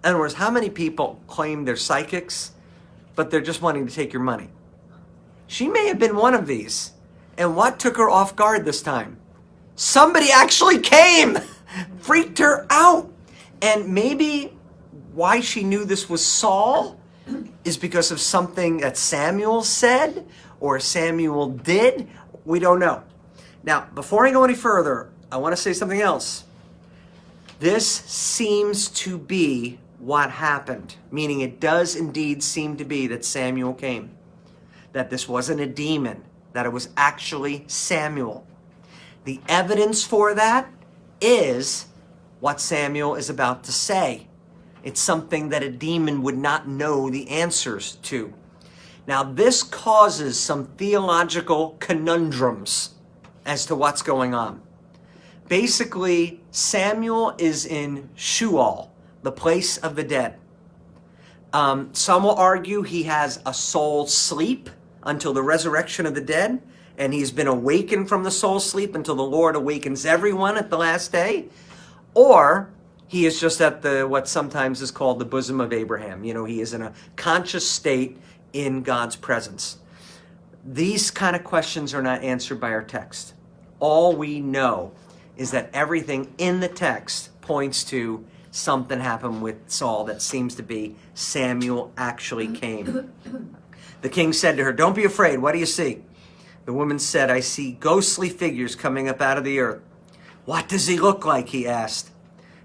In other words, how many people claim they're psychics, but they're just wanting to take your money? She may have been one of these. And what took her off guard this time? Somebody actually came, freaked her out. And maybe why she knew this was Saul is because of something that Samuel said or Samuel did. We don't know. Now, before I go any further, I want to say something else. This seems to be what happened, meaning it does indeed seem to be that Samuel came. that this wasn't a demon, that it was actually Samuel. The evidence for that is what Samuel is about to say. It's something that a demon would not know the answers to. Now, this causes some theological conundrums as to what's going on. Basically, Samuel is in Sheol, the place of the dead. Some will argue he has a soul sleep until the resurrection of the dead, and he's been awakened from the soul sleep until the Lord awakens everyone at the last day. Or he is just at what sometimes is called the bosom of Abraham. You know, he is in a conscious state in God's presence. These kind of questions are not answered by our text. All we know is that everything in the text points to something happened with Saul that seems to be Samuel actually came. The king said to her, "Don't be afraid. What do you see?" The woman said, "I see ghostly figures coming up out of the earth." "What does he look like?" he asked.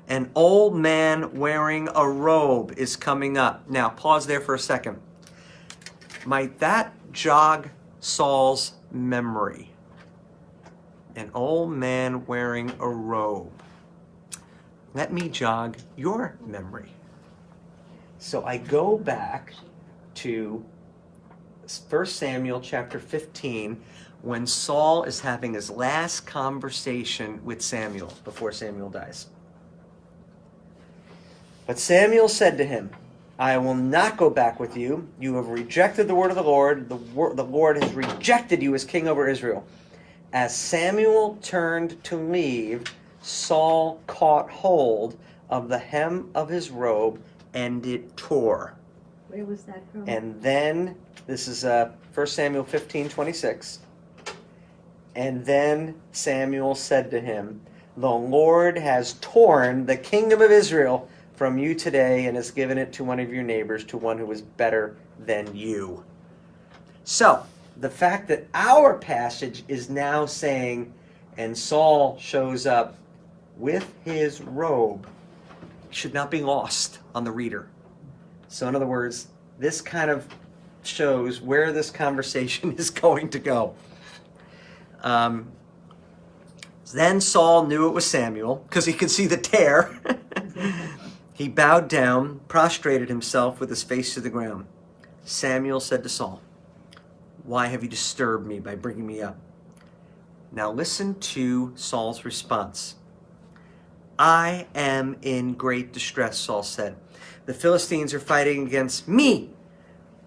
"An old man wearing a robe is coming up." Now, pause there for a second. Might that jog Saul's memory? An old man wearing a robe. Let me jog your memory. So I go back to 1 Samuel chapter 15 when Saul is having his last conversation with Samuel before Samuel dies. But Samuel said to him, "I will not go back with you. You have rejected the word of the Lord. The Lord has rejected you as king over Israel." As Samuel turned to leave, Saul caught hold of the hem of his robe, and it tore.
Where was that from?
And then, this is 1 Samuel 15:26. And then Samuel said to him, "The Lord has torn the kingdom of Israel from you today and has given it to one of your neighbors, to one who is better than you." So, the fact that our passage is now saying, and Saul shows up with his robe, should not be lost on the reader. So in other words, this kind of shows where this conversation is going to go. Then Saul knew it was Samuel because he could see the tear. He bowed down, prostrated himself with his face to the ground. Samuel said to Saul, "Why have you disturbed me by bringing me up?" Now listen to Saul's response. "I am in great distress," Saul said. "The Philistines are fighting against me,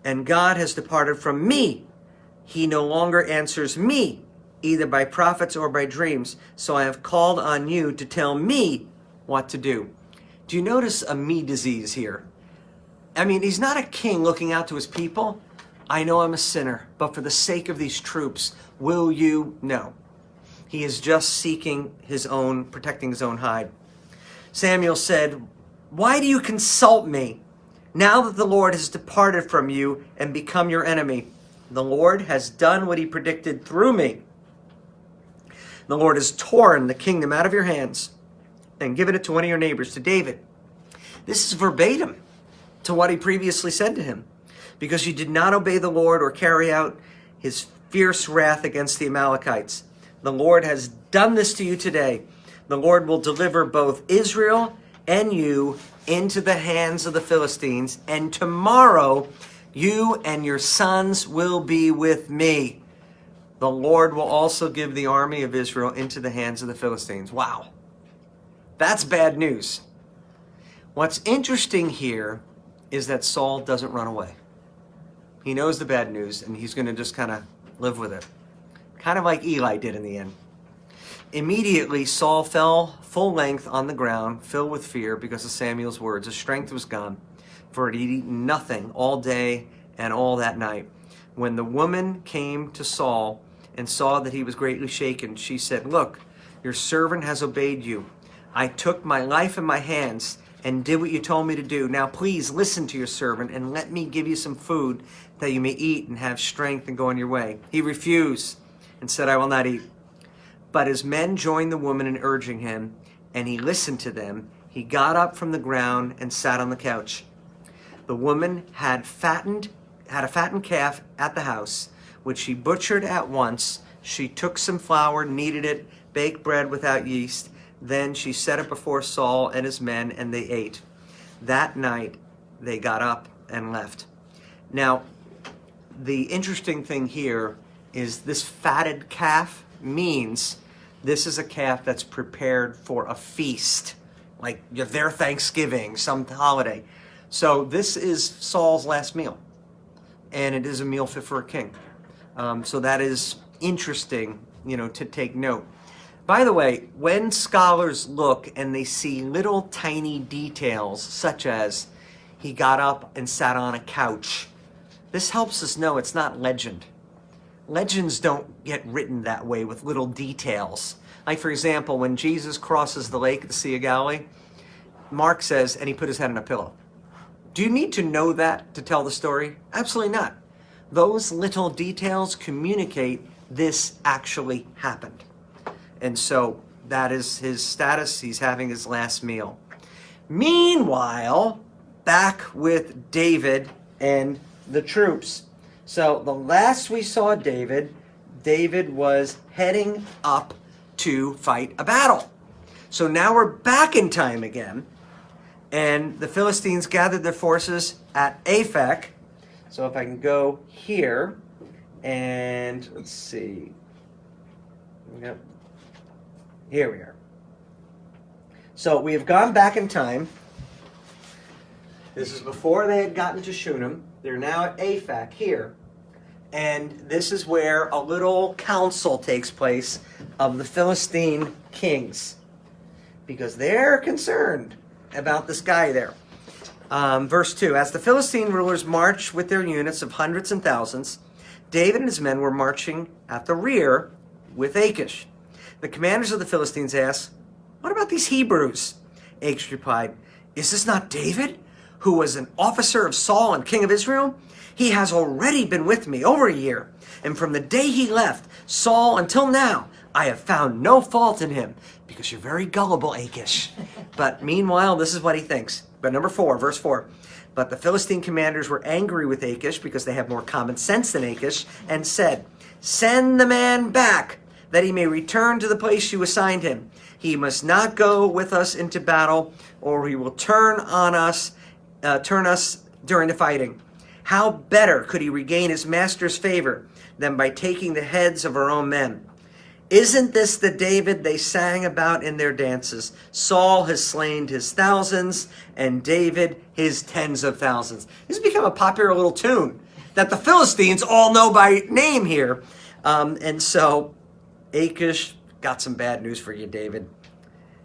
and God has departed from me. He no longer answers me, either by prophets or by dreams. So I have called on you to tell me what to do." Do you notice a me disease here? I mean, he's not a king looking out to his people. "I know I'm a sinner, but for the sake of these troops, will you?" No. He is just seeking protecting his own hide. Samuel said, "Why do you consult me? Now that the Lord has departed from you and become your enemy, the Lord has done what he predicted through me. The Lord has torn the kingdom out of your hands and given it to one of your neighbors, to David." This is verbatim to what he previously said to him. "Because you did not obey the Lord or carry out his fierce wrath against the Amalekites. The Lord has done this to you today. The Lord will deliver both Israel and you into the hands of the Philistines, and tomorrow you and your sons will be with me. The Lord will also give the army of Israel into the hands of the Philistines." Wow. That's bad news. What's interesting here is that Saul doesn't run away. He knows the bad news, and he's going to just kind of live with it. Kind of like Eli did in the end. Immediately, Saul fell full length on the ground, filled with fear because of Samuel's words. His strength was gone, for he had eaten nothing all day and all that night. When the woman came to Saul and saw that he was greatly shaken, she said, "Look, your servant has obeyed you. I took my life in my hands and did what you told me to do. Now please listen to your servant and let me give you some food that you may eat and have strength and go on your way." He refused and said, "I will not eat." But his men joined the woman in urging him, and he listened to them. He got up from the ground and sat on the couch. The woman had fattened had a fattened calf at the house, which she butchered at once. She took some flour, kneaded it, baked bread without yeast. Then she set it before Saul and his men, and they ate. That night, they got up and left. Now, the interesting thing here is this fatted calf means this is a calf that's prepared for a feast, like their Thanksgiving, some holiday. So this is Saul's last meal, and it is a meal fit for a king. So that is interesting, to take note. By the way, when scholars look and they see little tiny details, such as he got up and sat on a couch, this helps us know it's not legend. Legends don't get written that way with little details. Like, for example, when Jesus crosses the lake at the Sea of Galilee, Mark says, and he put his head on a pillow. Do you need to know that to tell the story? Absolutely not. Those little details communicate this actually happened. And so that is his status. He's having his last meal. Meanwhile, back with David and the troops. So the last we saw David was heading up to fight a battle. So now we're back in time again. And the Philistines gathered their forces at Aphek. So if I can go here, and let's see. Yep. Here we are. So we have gone back in time. This is before they had gotten to Shunem. They're now at Aphek here. And this is where a little council takes place of the Philistine kings, because they're concerned about this guy there. Verse 2, as the Philistine rulers marched with their units of hundreds and thousands, David and his men were marching at the rear with Achish. The commanders of the Philistines asked, what about these Hebrews? Achish replied, is this not David, who was an officer of Saul and king of Israel? He has already been with me over a year, and from the day he left Saul until now, I have found no fault in him, because you're very gullible, Achish. But meanwhile, this is what he thinks. But number 4, verse 4. But the Philistine commanders were angry with Achish because they have more common sense than Achish, and said, send the man back, that he may return to the place you assigned him. He must not go with us into battle, or he will turn us during the fighting. How better could he regain his master's favor than by taking the heads of our own men? Isn't this the David they sang about in their dances? Saul has slain his thousands, and David his tens of thousands. This has become a popular little tune that the Philistines all know by name here. And so Achish got some bad news for you, David.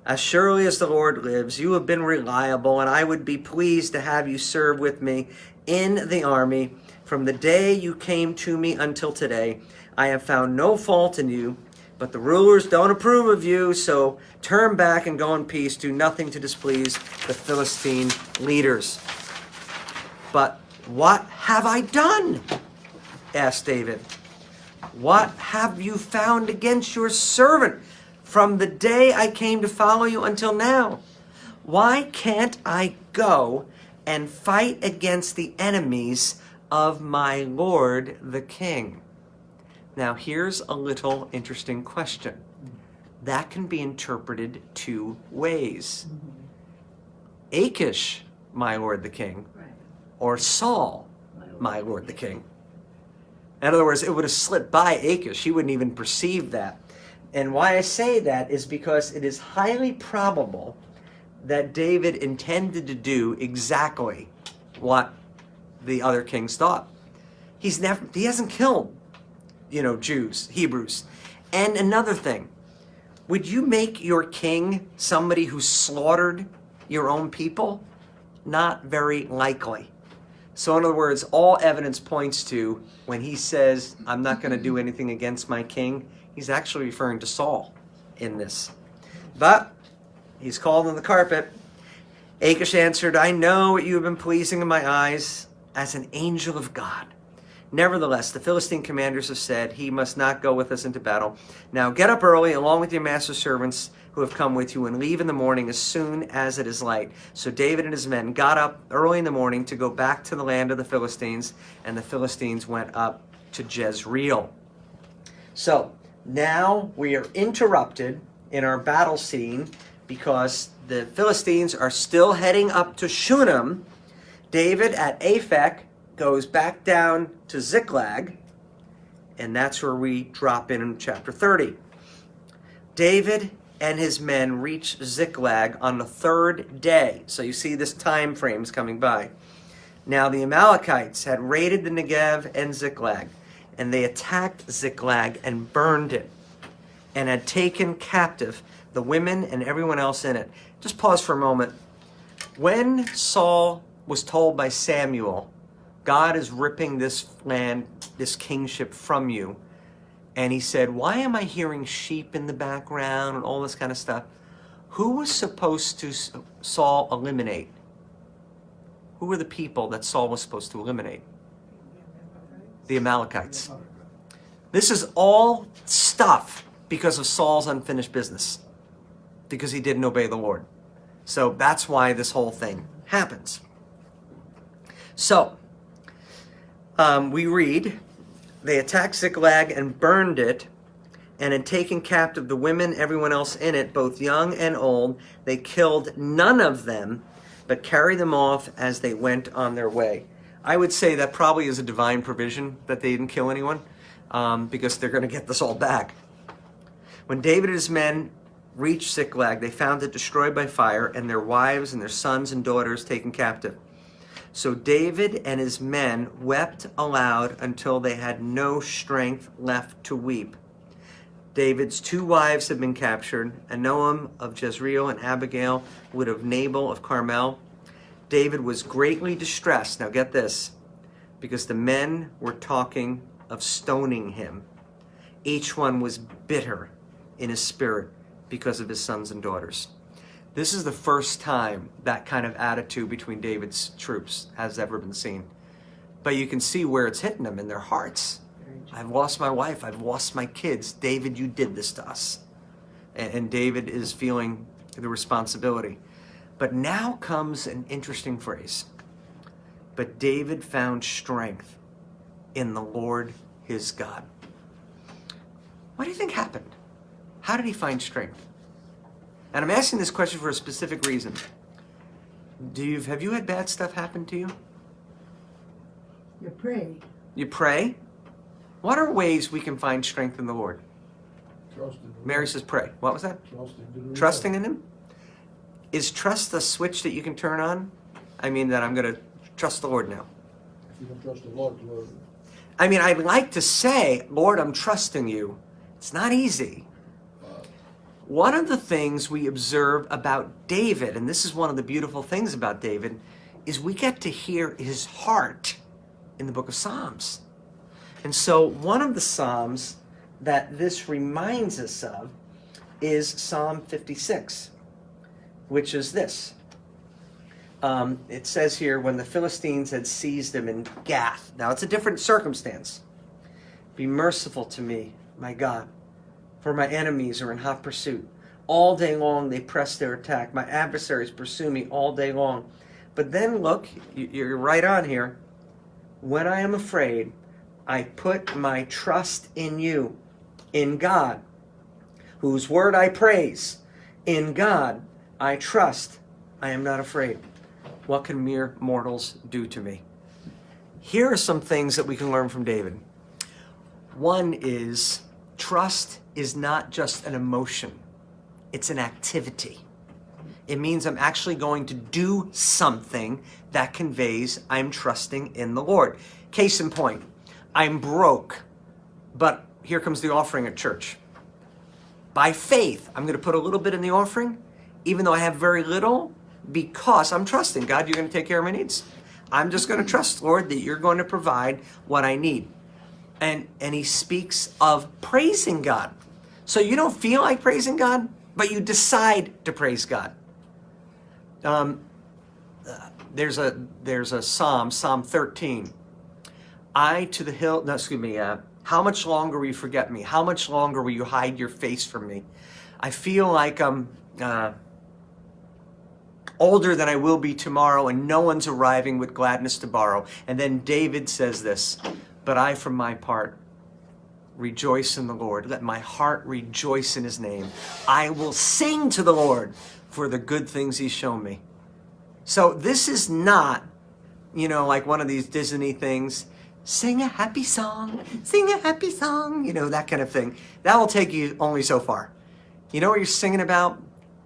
As surely as the Lord lives, you have been reliable, and I would be pleased to have you serve with me in the army. From the day you came to me until today, I have found no fault in you, but the rulers don't approve of you, so turn back and go in peace. Do nothing to displease the Philistine leaders. But what have I done? Asked David. What have you found against your servant from the day I came to follow you until now? Why can't I go and fight against the enemies of my lord the king? Now here's a little interesting question. That can be interpreted 2 ways. Achish, my lord the king, or Saul, my lord the king. In other words, it would have slipped by Achish. He wouldn't even perceive that. And why I say that is because it is highly probable that David intended to do exactly what the other kings thought. He hasn't killed, Jews, Hebrews. And another thing, would you make your king somebody who slaughtered your own people? Not very likely. So in other words, all evidence points to when he says, I'm not going to do anything against my king, he's actually referring to Saul in this. But he's called on the carpet. Achish answered, I know what you have been pleasing in my eyes as an angel of God. Nevertheless, the Philistine commanders have said, he must not go with us into battle. Now get up early along with your master's servants who have come with you and leave in the morning as soon as it is light. So David and his men got up early in the morning to go back to the land of the Philistines, and the Philistines went up to Jezreel. So now we are interrupted in our battle scene because the Philistines are still heading up to Shunem. David at Aphek goes back down to Ziklag, and that's where we drop in chapter 30. David and his men reach Ziklag on the third day. So you see this time frame's coming by. Now the Amalekites had raided the Negev and Ziklag, and they attacked Ziklag and burned it, and had taken captive the women and everyone else in it. Just pause for a moment. When Saul was told by Samuel, God is ripping this land, this kingship from you, and he said, why am I hearing sheep in the background and all this kind of stuff? Who was supposed to Saul eliminate? Who were the people that Saul was supposed to eliminate? The Amalekites. This is all stuff because of Saul's unfinished business, because he didn't obey the Lord. So that's why this whole thing happens. So we read, they attacked Ziklag and burned it, and had taken captive the women, everyone else in it, both young and old. They killed none of them, but carried them off as they went on their way. I would say that probably is a divine provision that they didn't kill anyone, because they're going to get this all back. When David and his men reached Ziklag, they found it destroyed by fire, and their wives and their sons and daughters taken captive. So David and his men wept aloud until they had no strength left to weep. David's 2 wives had been captured, Ahinoam of Jezreel and Abigail, widow of Nabal of Carmel. David was greatly distressed, now get this, because the men were talking of stoning him. Each one was bitter in his spirit because of his sons and daughters. This is the first time that kind of attitude between David's troops has ever been seen. But you can see where it's hitting them in their hearts. I've lost my wife. I've lost my kids. David, you did this to us. And David is feeling the responsibility. But now comes an interesting phrase. But David found strength in the Lord his God. What do you think happened? How did he find strength? And I'm asking this question for a specific reason. Have you had bad stuff happen to you?
You pray.
You pray? What are ways we can find strength in the Lord? Mary says pray. What was that? Trusting in him? Is trust a switch that you can turn on? I mean that I'm going to trust the Lord now.
If you don't trust the Lord.
I mean, I'd like to say, Lord, I'm trusting you. It's not easy. One of the things we observe about David, and this is one of the beautiful things about David, is we get to hear his heart in the book of Psalms. And so one of the Psalms that this reminds us of is Psalm 56, which is this. It says here, when the Philistines had seized him in Gath. Now, it's a different circumstance. Be merciful to me, my God, for my enemies are in hot pursuit. All day long they press their attack. My adversaries pursue me all day long. But then look, you're right on here. When I am afraid, I put my trust in you, in God, whose word I praise. In God I trust. I am not afraid. What can mere mortals do to me? Here are some things that we can learn from David. One is, trust is not just an emotion. It's an activity. It means I'm actually going to do something that conveys I'm trusting in the Lord. Case in point, I'm broke, but here comes the offering at church. By faith, I'm going to put a little bit in the offering, even though I have very little, because I'm trusting God, you're going to take care of my needs. I'm just going to trust, Lord, that you're going to provide what I need. And he speaks of praising God. So you don't feel like praising God, but you decide to praise God. There's a Psalm 13. How much longer will you forget me? How much longer will you hide your face from me? I feel like I'm older than I will be tomorrow, and no one's arriving with gladness to borrow. And then David says this, but I, from my part, rejoice in the Lord. Let my heart rejoice in his name. I will sing to the Lord for the good things he's shown me. So this is not, like one of these Disney things, sing a happy song, that kind of thing. That will take you only so far. You know what you're singing about?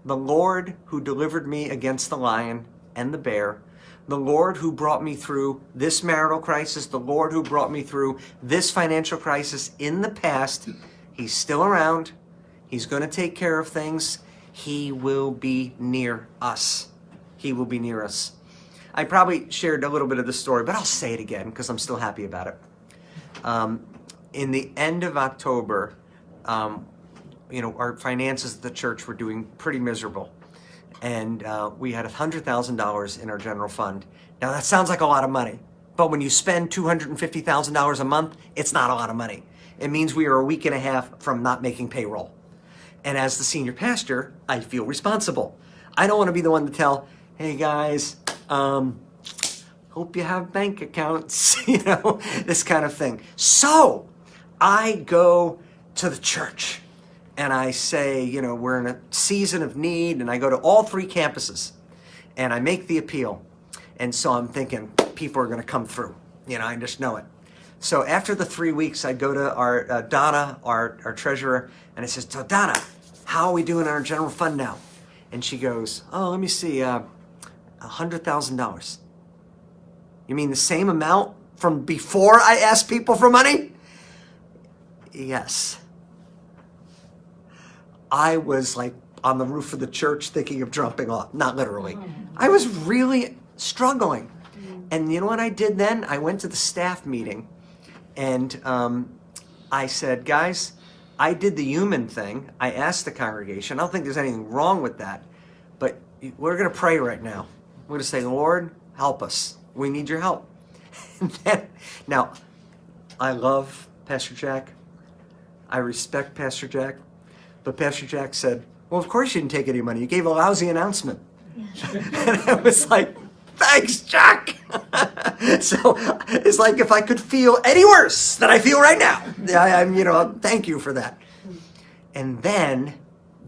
The Lord who delivered me against the lion and the bear, the Lord who brought me through this marital crisis, the Lord who brought me through this financial crisis in the past. He's still around. He's going to take care of things. He will be near us. He will be near us. I probably shared a little bit of the story, but I'll say it again because I'm still happy about it. In the end of October, our finances at the church were doing pretty miserable. And we had $100,000 in our general fund. Now that sounds like a lot of money, but when you spend $250,000 a month, it's not a lot of money. It means we are a week and a half from not making payroll. And as the senior pastor, I feel responsible. I don't want to be the one to tell, hey guys, hope you have bank accounts, this kind of thing. So I go to the church. And I say, we're in a season of need, and I go to all 3 campuses, and I make the appeal. And so I'm thinking, people are going to come through. I just know it. So after the 3 weeks, I go to our Donna, our treasurer, and I says, so Donna, how are we doing on our general fund now? And she goes, oh, let me see, $100,000. You mean the same amount from before I asked people for money? Yes. I was like on the roof of the church thinking of jumping off. Not literally. I was really struggling. And you know what I did then? I went to the staff meeting and I said, guys, I did the human thing. I asked the congregation. I don't think there's anything wrong with that. But we're going to pray right now. We're going to say, Lord, help us. We need your help. And then, now, I love Pastor Jack. I respect Pastor Jack. But Pastor Jack said, well, of course you didn't take any money. You gave a lousy announcement. And I was like, thanks, Jack. So it's like if I could feel any worse than I feel right now. Thank you for that. And then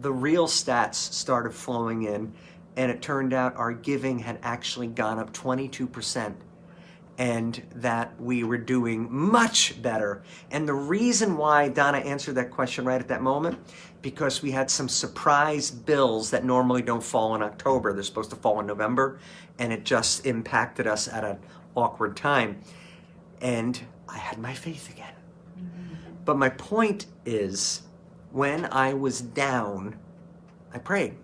the real stats started flowing in, and it turned out our giving had actually gone up 22%. And that we were doing much better. And the reason why Donna answered that question right at that moment, because we had some surprise bills that normally don't fall in October. They're supposed to fall in November, and it just impacted us at an awkward time. And I had my faith again. But my point is, when I was down, I prayed.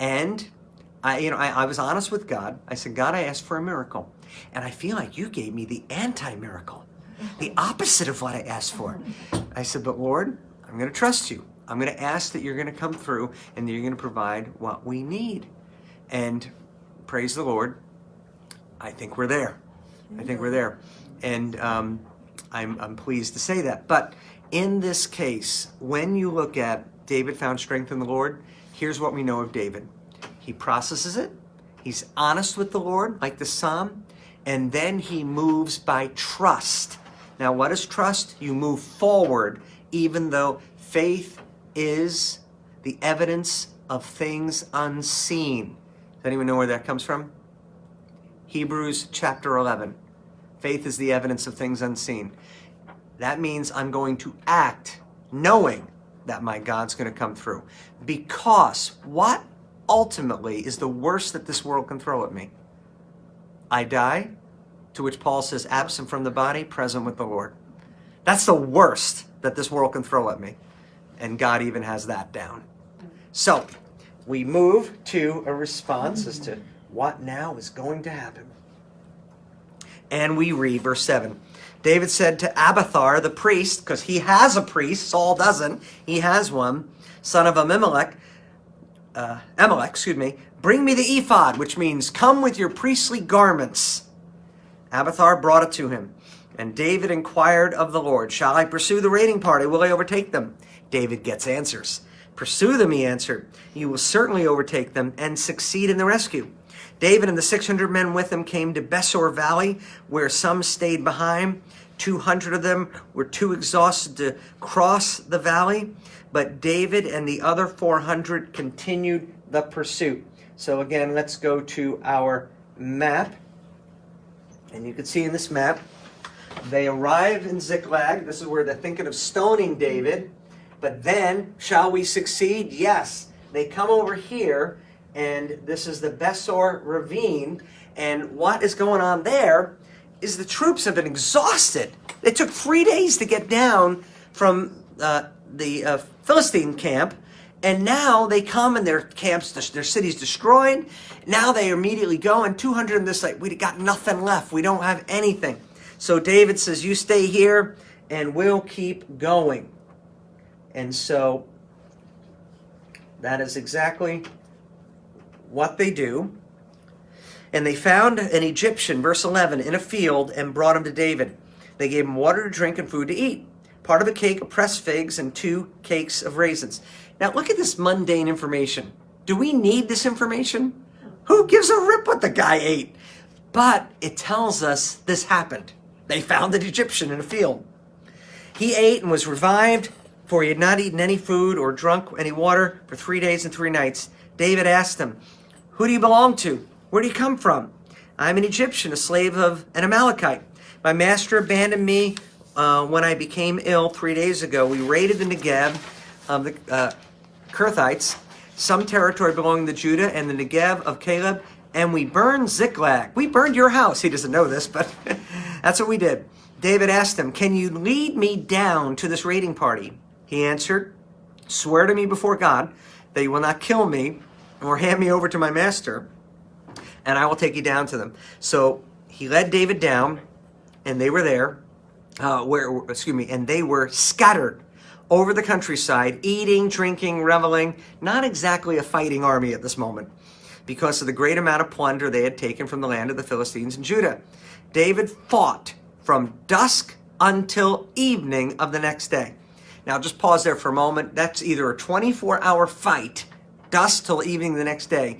And I was honest with God. I said, God, I asked for a miracle. And I feel like you gave me the anti-miracle, the opposite of what I asked for. I said, but Lord, I'm going to trust you. I'm going to ask that you're going to come through and that you're going to provide what we need. And praise the Lord, I think we're there. I think we're there. And I'm pleased to say that. But in this case, when you look at David found strength in the Lord, here's what we know of David. He processes it. He's honest with the Lord, like the Psalm. And then he moves by trust. Now, what is trust? You move forward, even though faith is the evidence of things unseen. Does anyone know where that comes from? Hebrews chapter 11. Faith is the evidence of things unseen. That means I'm going to act knowing that my God's going to come through. Because what ultimately is the worst that this world can throw at me? I die, to which Paul says, absent from the body, present with the Lord. That's the worst that this world can throw at me. And God even has that down. So, we move to a response as to what now is going to happen. And we read verse 7. David said to Abiathar, the priest, because he has a priest, Saul doesn't, he has one, son of Ahimelech, bring me the ephod, which means come with your priestly garments. Abiathar brought it to him. And David inquired of the Lord, shall I pursue the raiding party? Will I overtake them? David gets answers. Pursue them, he answered. You will certainly overtake them and succeed in the rescue. David and the 600 men with him came to Besor Valley, where some stayed behind. 200 of them were too exhausted to cross the valley, but David and the other 400 continued the pursuit. So again, let's go to our map. And you can see in this map, they arrive in Ziklag. This is where they're thinking of stoning David. But then, shall we succeed? Yes. They come over here, and this is the Besor Ravine. And what is going on there is the troops have been exhausted. It took 3 days to get down from the Philistine camp. And now they come and their camps, their city's destroyed. Now they immediately go, and 200 in this, like, we got nothing left. We don't have anything. So David says, you stay here, and we'll keep going. And so that is exactly what they do. And they found an Egyptian, verse 11, in a field and brought him to David. They gave him water to drink and food to eat, part of a cake of pressed figs and 2 cakes of raisins. Now look at this mundane information. Do we need this information? Who gives a rip what the guy ate? But it tells us this happened. They found an Egyptian in a field. He ate and was revived, for he had not eaten any food or drunk any water for 3 days and 3 nights. David asked him, who do you belong to? Where do you come from? I'm an Egyptian, a slave of an Amalekite. My master abandoned me when I became ill 3 days ago. We raided the Negev of the Kurthites, some territory belonging to Judah, and the Negev of Caleb, and we burned Ziklag. We burned your house. He doesn't know this, but that's what we did. David asked him, can you lead me down to this raiding party? He answered, swear to me before God that you will not kill me or hand me over to my master, and I will take you down to them. So he led David down, and they were there, and they were scattered over the countryside, eating, drinking, reveling, not exactly a fighting army at this moment, because of the great amount of plunder they had taken from the land of the Philistines and Judah. David fought from dusk until evening of the next day. Now just pause there for a moment. That's either a 24-hour fight, dusk till evening the next day,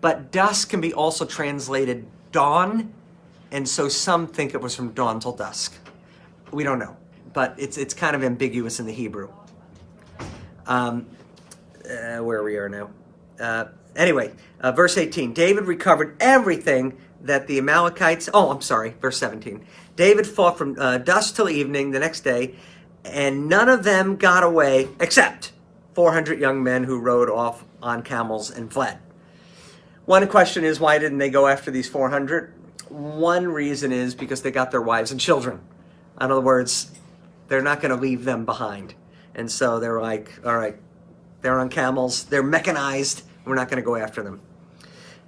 but dusk can be also translated dawn, and so some think it was from dawn till dusk. We don't know, but it's kind of ambiguous in the Hebrew. Where we are now. Anyway, verse 18. David recovered everything that the Amalekites... verse 17. David fought from dusk till evening the next day, and none of them got away except 400 young men who rode off on camels and fled. One question is, why didn't they go after these 400? One reason is because they got their wives and children. In other words, they're not going to leave them behind. And so they're like, all right, they're on camels, they're mechanized, we're not going to go after them.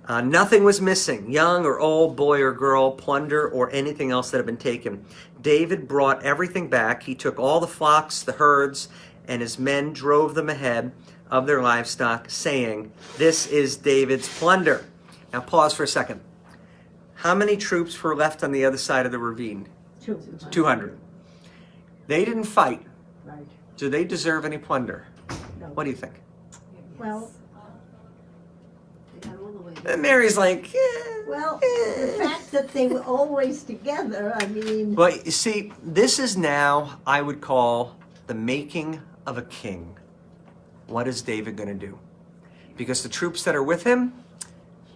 Nothing was missing, young or old, boy or girl, plunder, or anything else that had been taken. David brought everything back. He took all the flocks, the herds, and his men drove them ahead of their livestock, saying, this is David's plunder. Now pause for a second. How many troops were left on the other side of the ravine? 200. They didn't fight.
Right.
Do they deserve any plunder?
No.
What do you think?
Well,
And Mary's like,
the fact that they were always together, I mean...
Well, you see, this is now, I would call, the making of a king. What is David going to do? Because the troops that are with him,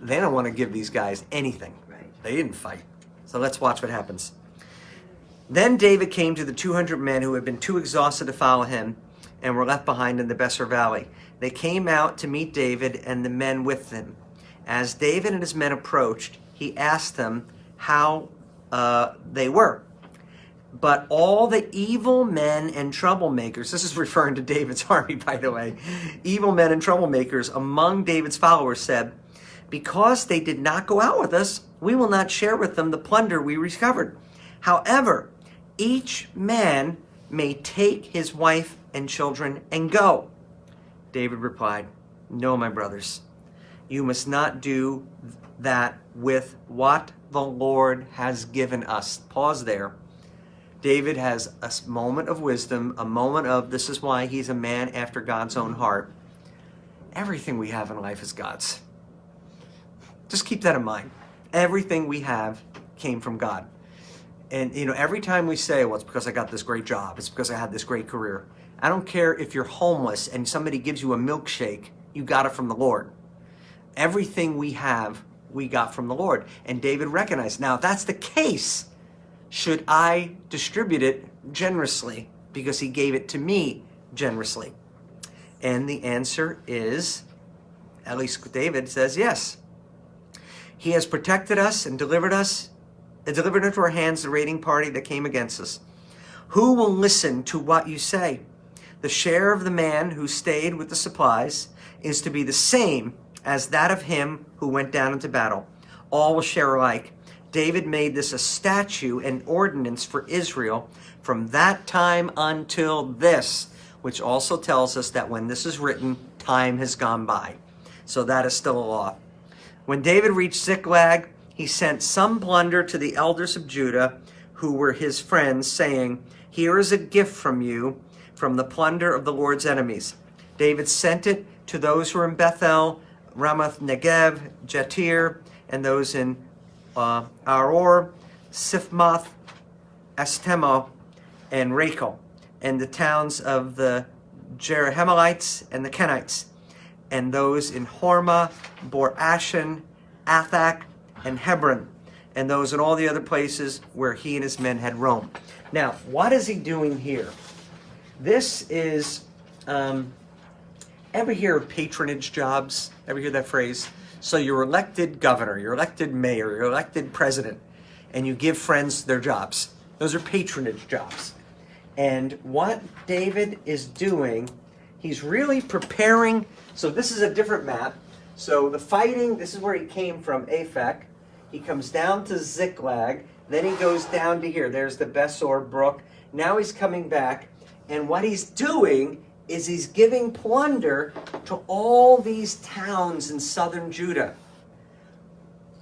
they don't want to give these guys anything.
Right.
They didn't fight. So let's watch what happens. Then David came to the 200 men who had been too exhausted to follow him and were left behind in the Besor Valley. They came out to meet David and the men with him. As David and his men approached, he asked them how they were. But all the evil men and troublemakers, this is referring to David's army, by the way, evil men and troublemakers among David's followers said, because they did not go out with us, we will not share with them the plunder we recovered. However, each man may take his wife and children and go. David replied, no, my brothers, you must not do that with what the Lord has given us. Pause there. David has a moment of wisdom, a moment of, this is why he's a man after God's own heart. everything we have in life is God's. Just keep that in mind. Everything we have came from God. And every time we say, well, it's because I got this great job, it's because I had this great career. I don't care if you're homeless and somebody gives you a milkshake, you got it from the Lord. Everything we have, we got from the Lord. And David recognized, now if that's the case, should I distribute it generously because he gave it to me generously? And the answer is, at least David says, yes. He has protected us and delivered into our hands the raiding party that came against us. Who will listen to what you say? The share of the man who stayed with the supplies is to be the same as that of him who went down into battle. All will share alike. David made this a statute and ordinance for Israel from that time until this, which also tells us that when this is written, time has gone by. So that is still a law. When David reached Ziklag, he sent some plunder to the elders of Judah, who were his friends, saying, here is a gift from you, from the plunder of the Lord's enemies. David sent it to those who were in Bethel, Ramoth Negev, Jatir, and those in Aror, Sifmoth, Estemo, and Rachel, and the towns of the Jerahmeelites and the Kenites, and those in Hormah, Bor Ashan, Athak, and Hebron, and those in all the other places where he and his men had roamed. Now, what is he doing here? This is, ever hear of patronage jobs? Ever hear that phrase? So you're elected governor, you're elected mayor, you're elected president, and you give friends their jobs. Those are patronage jobs. And what David is doing, he's really preparing. So this is a different map. So the fighting, this is where he came from, Aphek. He comes down to Ziklag. Then he goes down to here. There's the Besor Brook. Now he's coming back. And what he's doing is he's giving plunder to all these towns in southern Judah.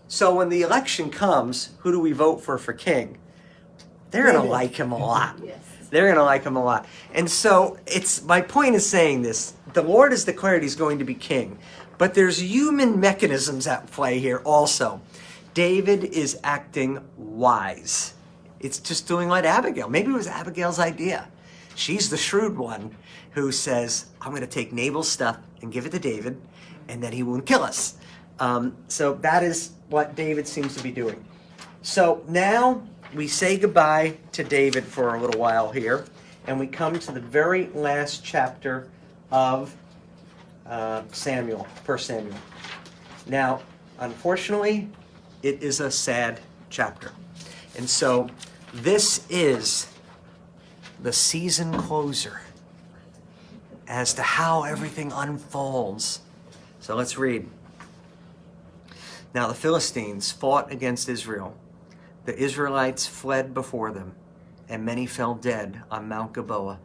So when the election comes, who do we vote for king? They're going to like him a lot.
Yes.
They're going to like him a lot. And so my point is saying this. The Lord has declared he's going to be king. But there's human mechanisms at play here also. David is acting wise. It's just doing like Abigail. Maybe it was Abigail's idea. She's the shrewd one who says, I'm going to take Nabal's stuff and give it to David, and then he won't kill us. So that is what David seems to be doing. So now we say goodbye to David for a little while here, and we come to the very last chapter of Samuel, 1 Samuel. Now, unfortunately, it is a sad chapter. And so this is the season closer as to how everything unfolds. So let's read. Now the Philistines fought against Israel. The Israelites fled before them, and many fell dead on Mount Gilboa.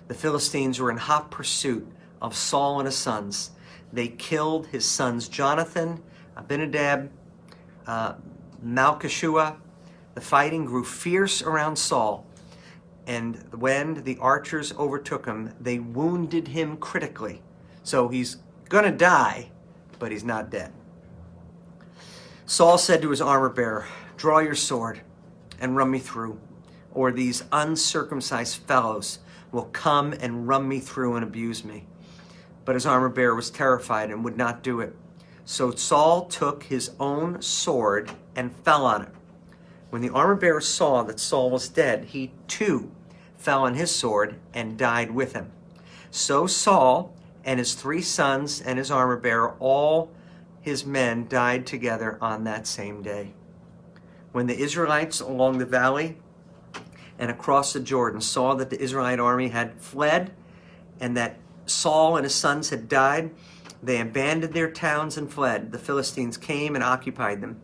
The Philistines were in hot pursuit of Saul and his sons. They killed his sons Jonathan, Abinadab, Malchishua. The fighting grew fierce around Saul, and when the archers overtook him, they wounded him critically. So he's going to die, but he's not dead. Saul said to his armor bearer, draw your sword and run me through, or these uncircumcised fellows will come and run me through and abuse me. But his armor bearer was terrified and would not do it. So Saul took his own sword and fell on it. When the armor bearer saw that Saul was dead, he too fell on his sword and died with him. So Saul and his 3 sons and his armor bearer, all his men, died together on that same day. When the Israelites along the valley and across the Jordan saw that the Israelite army had fled and that Saul and his sons had died, they abandoned their towns and fled. The Philistines came and occupied them.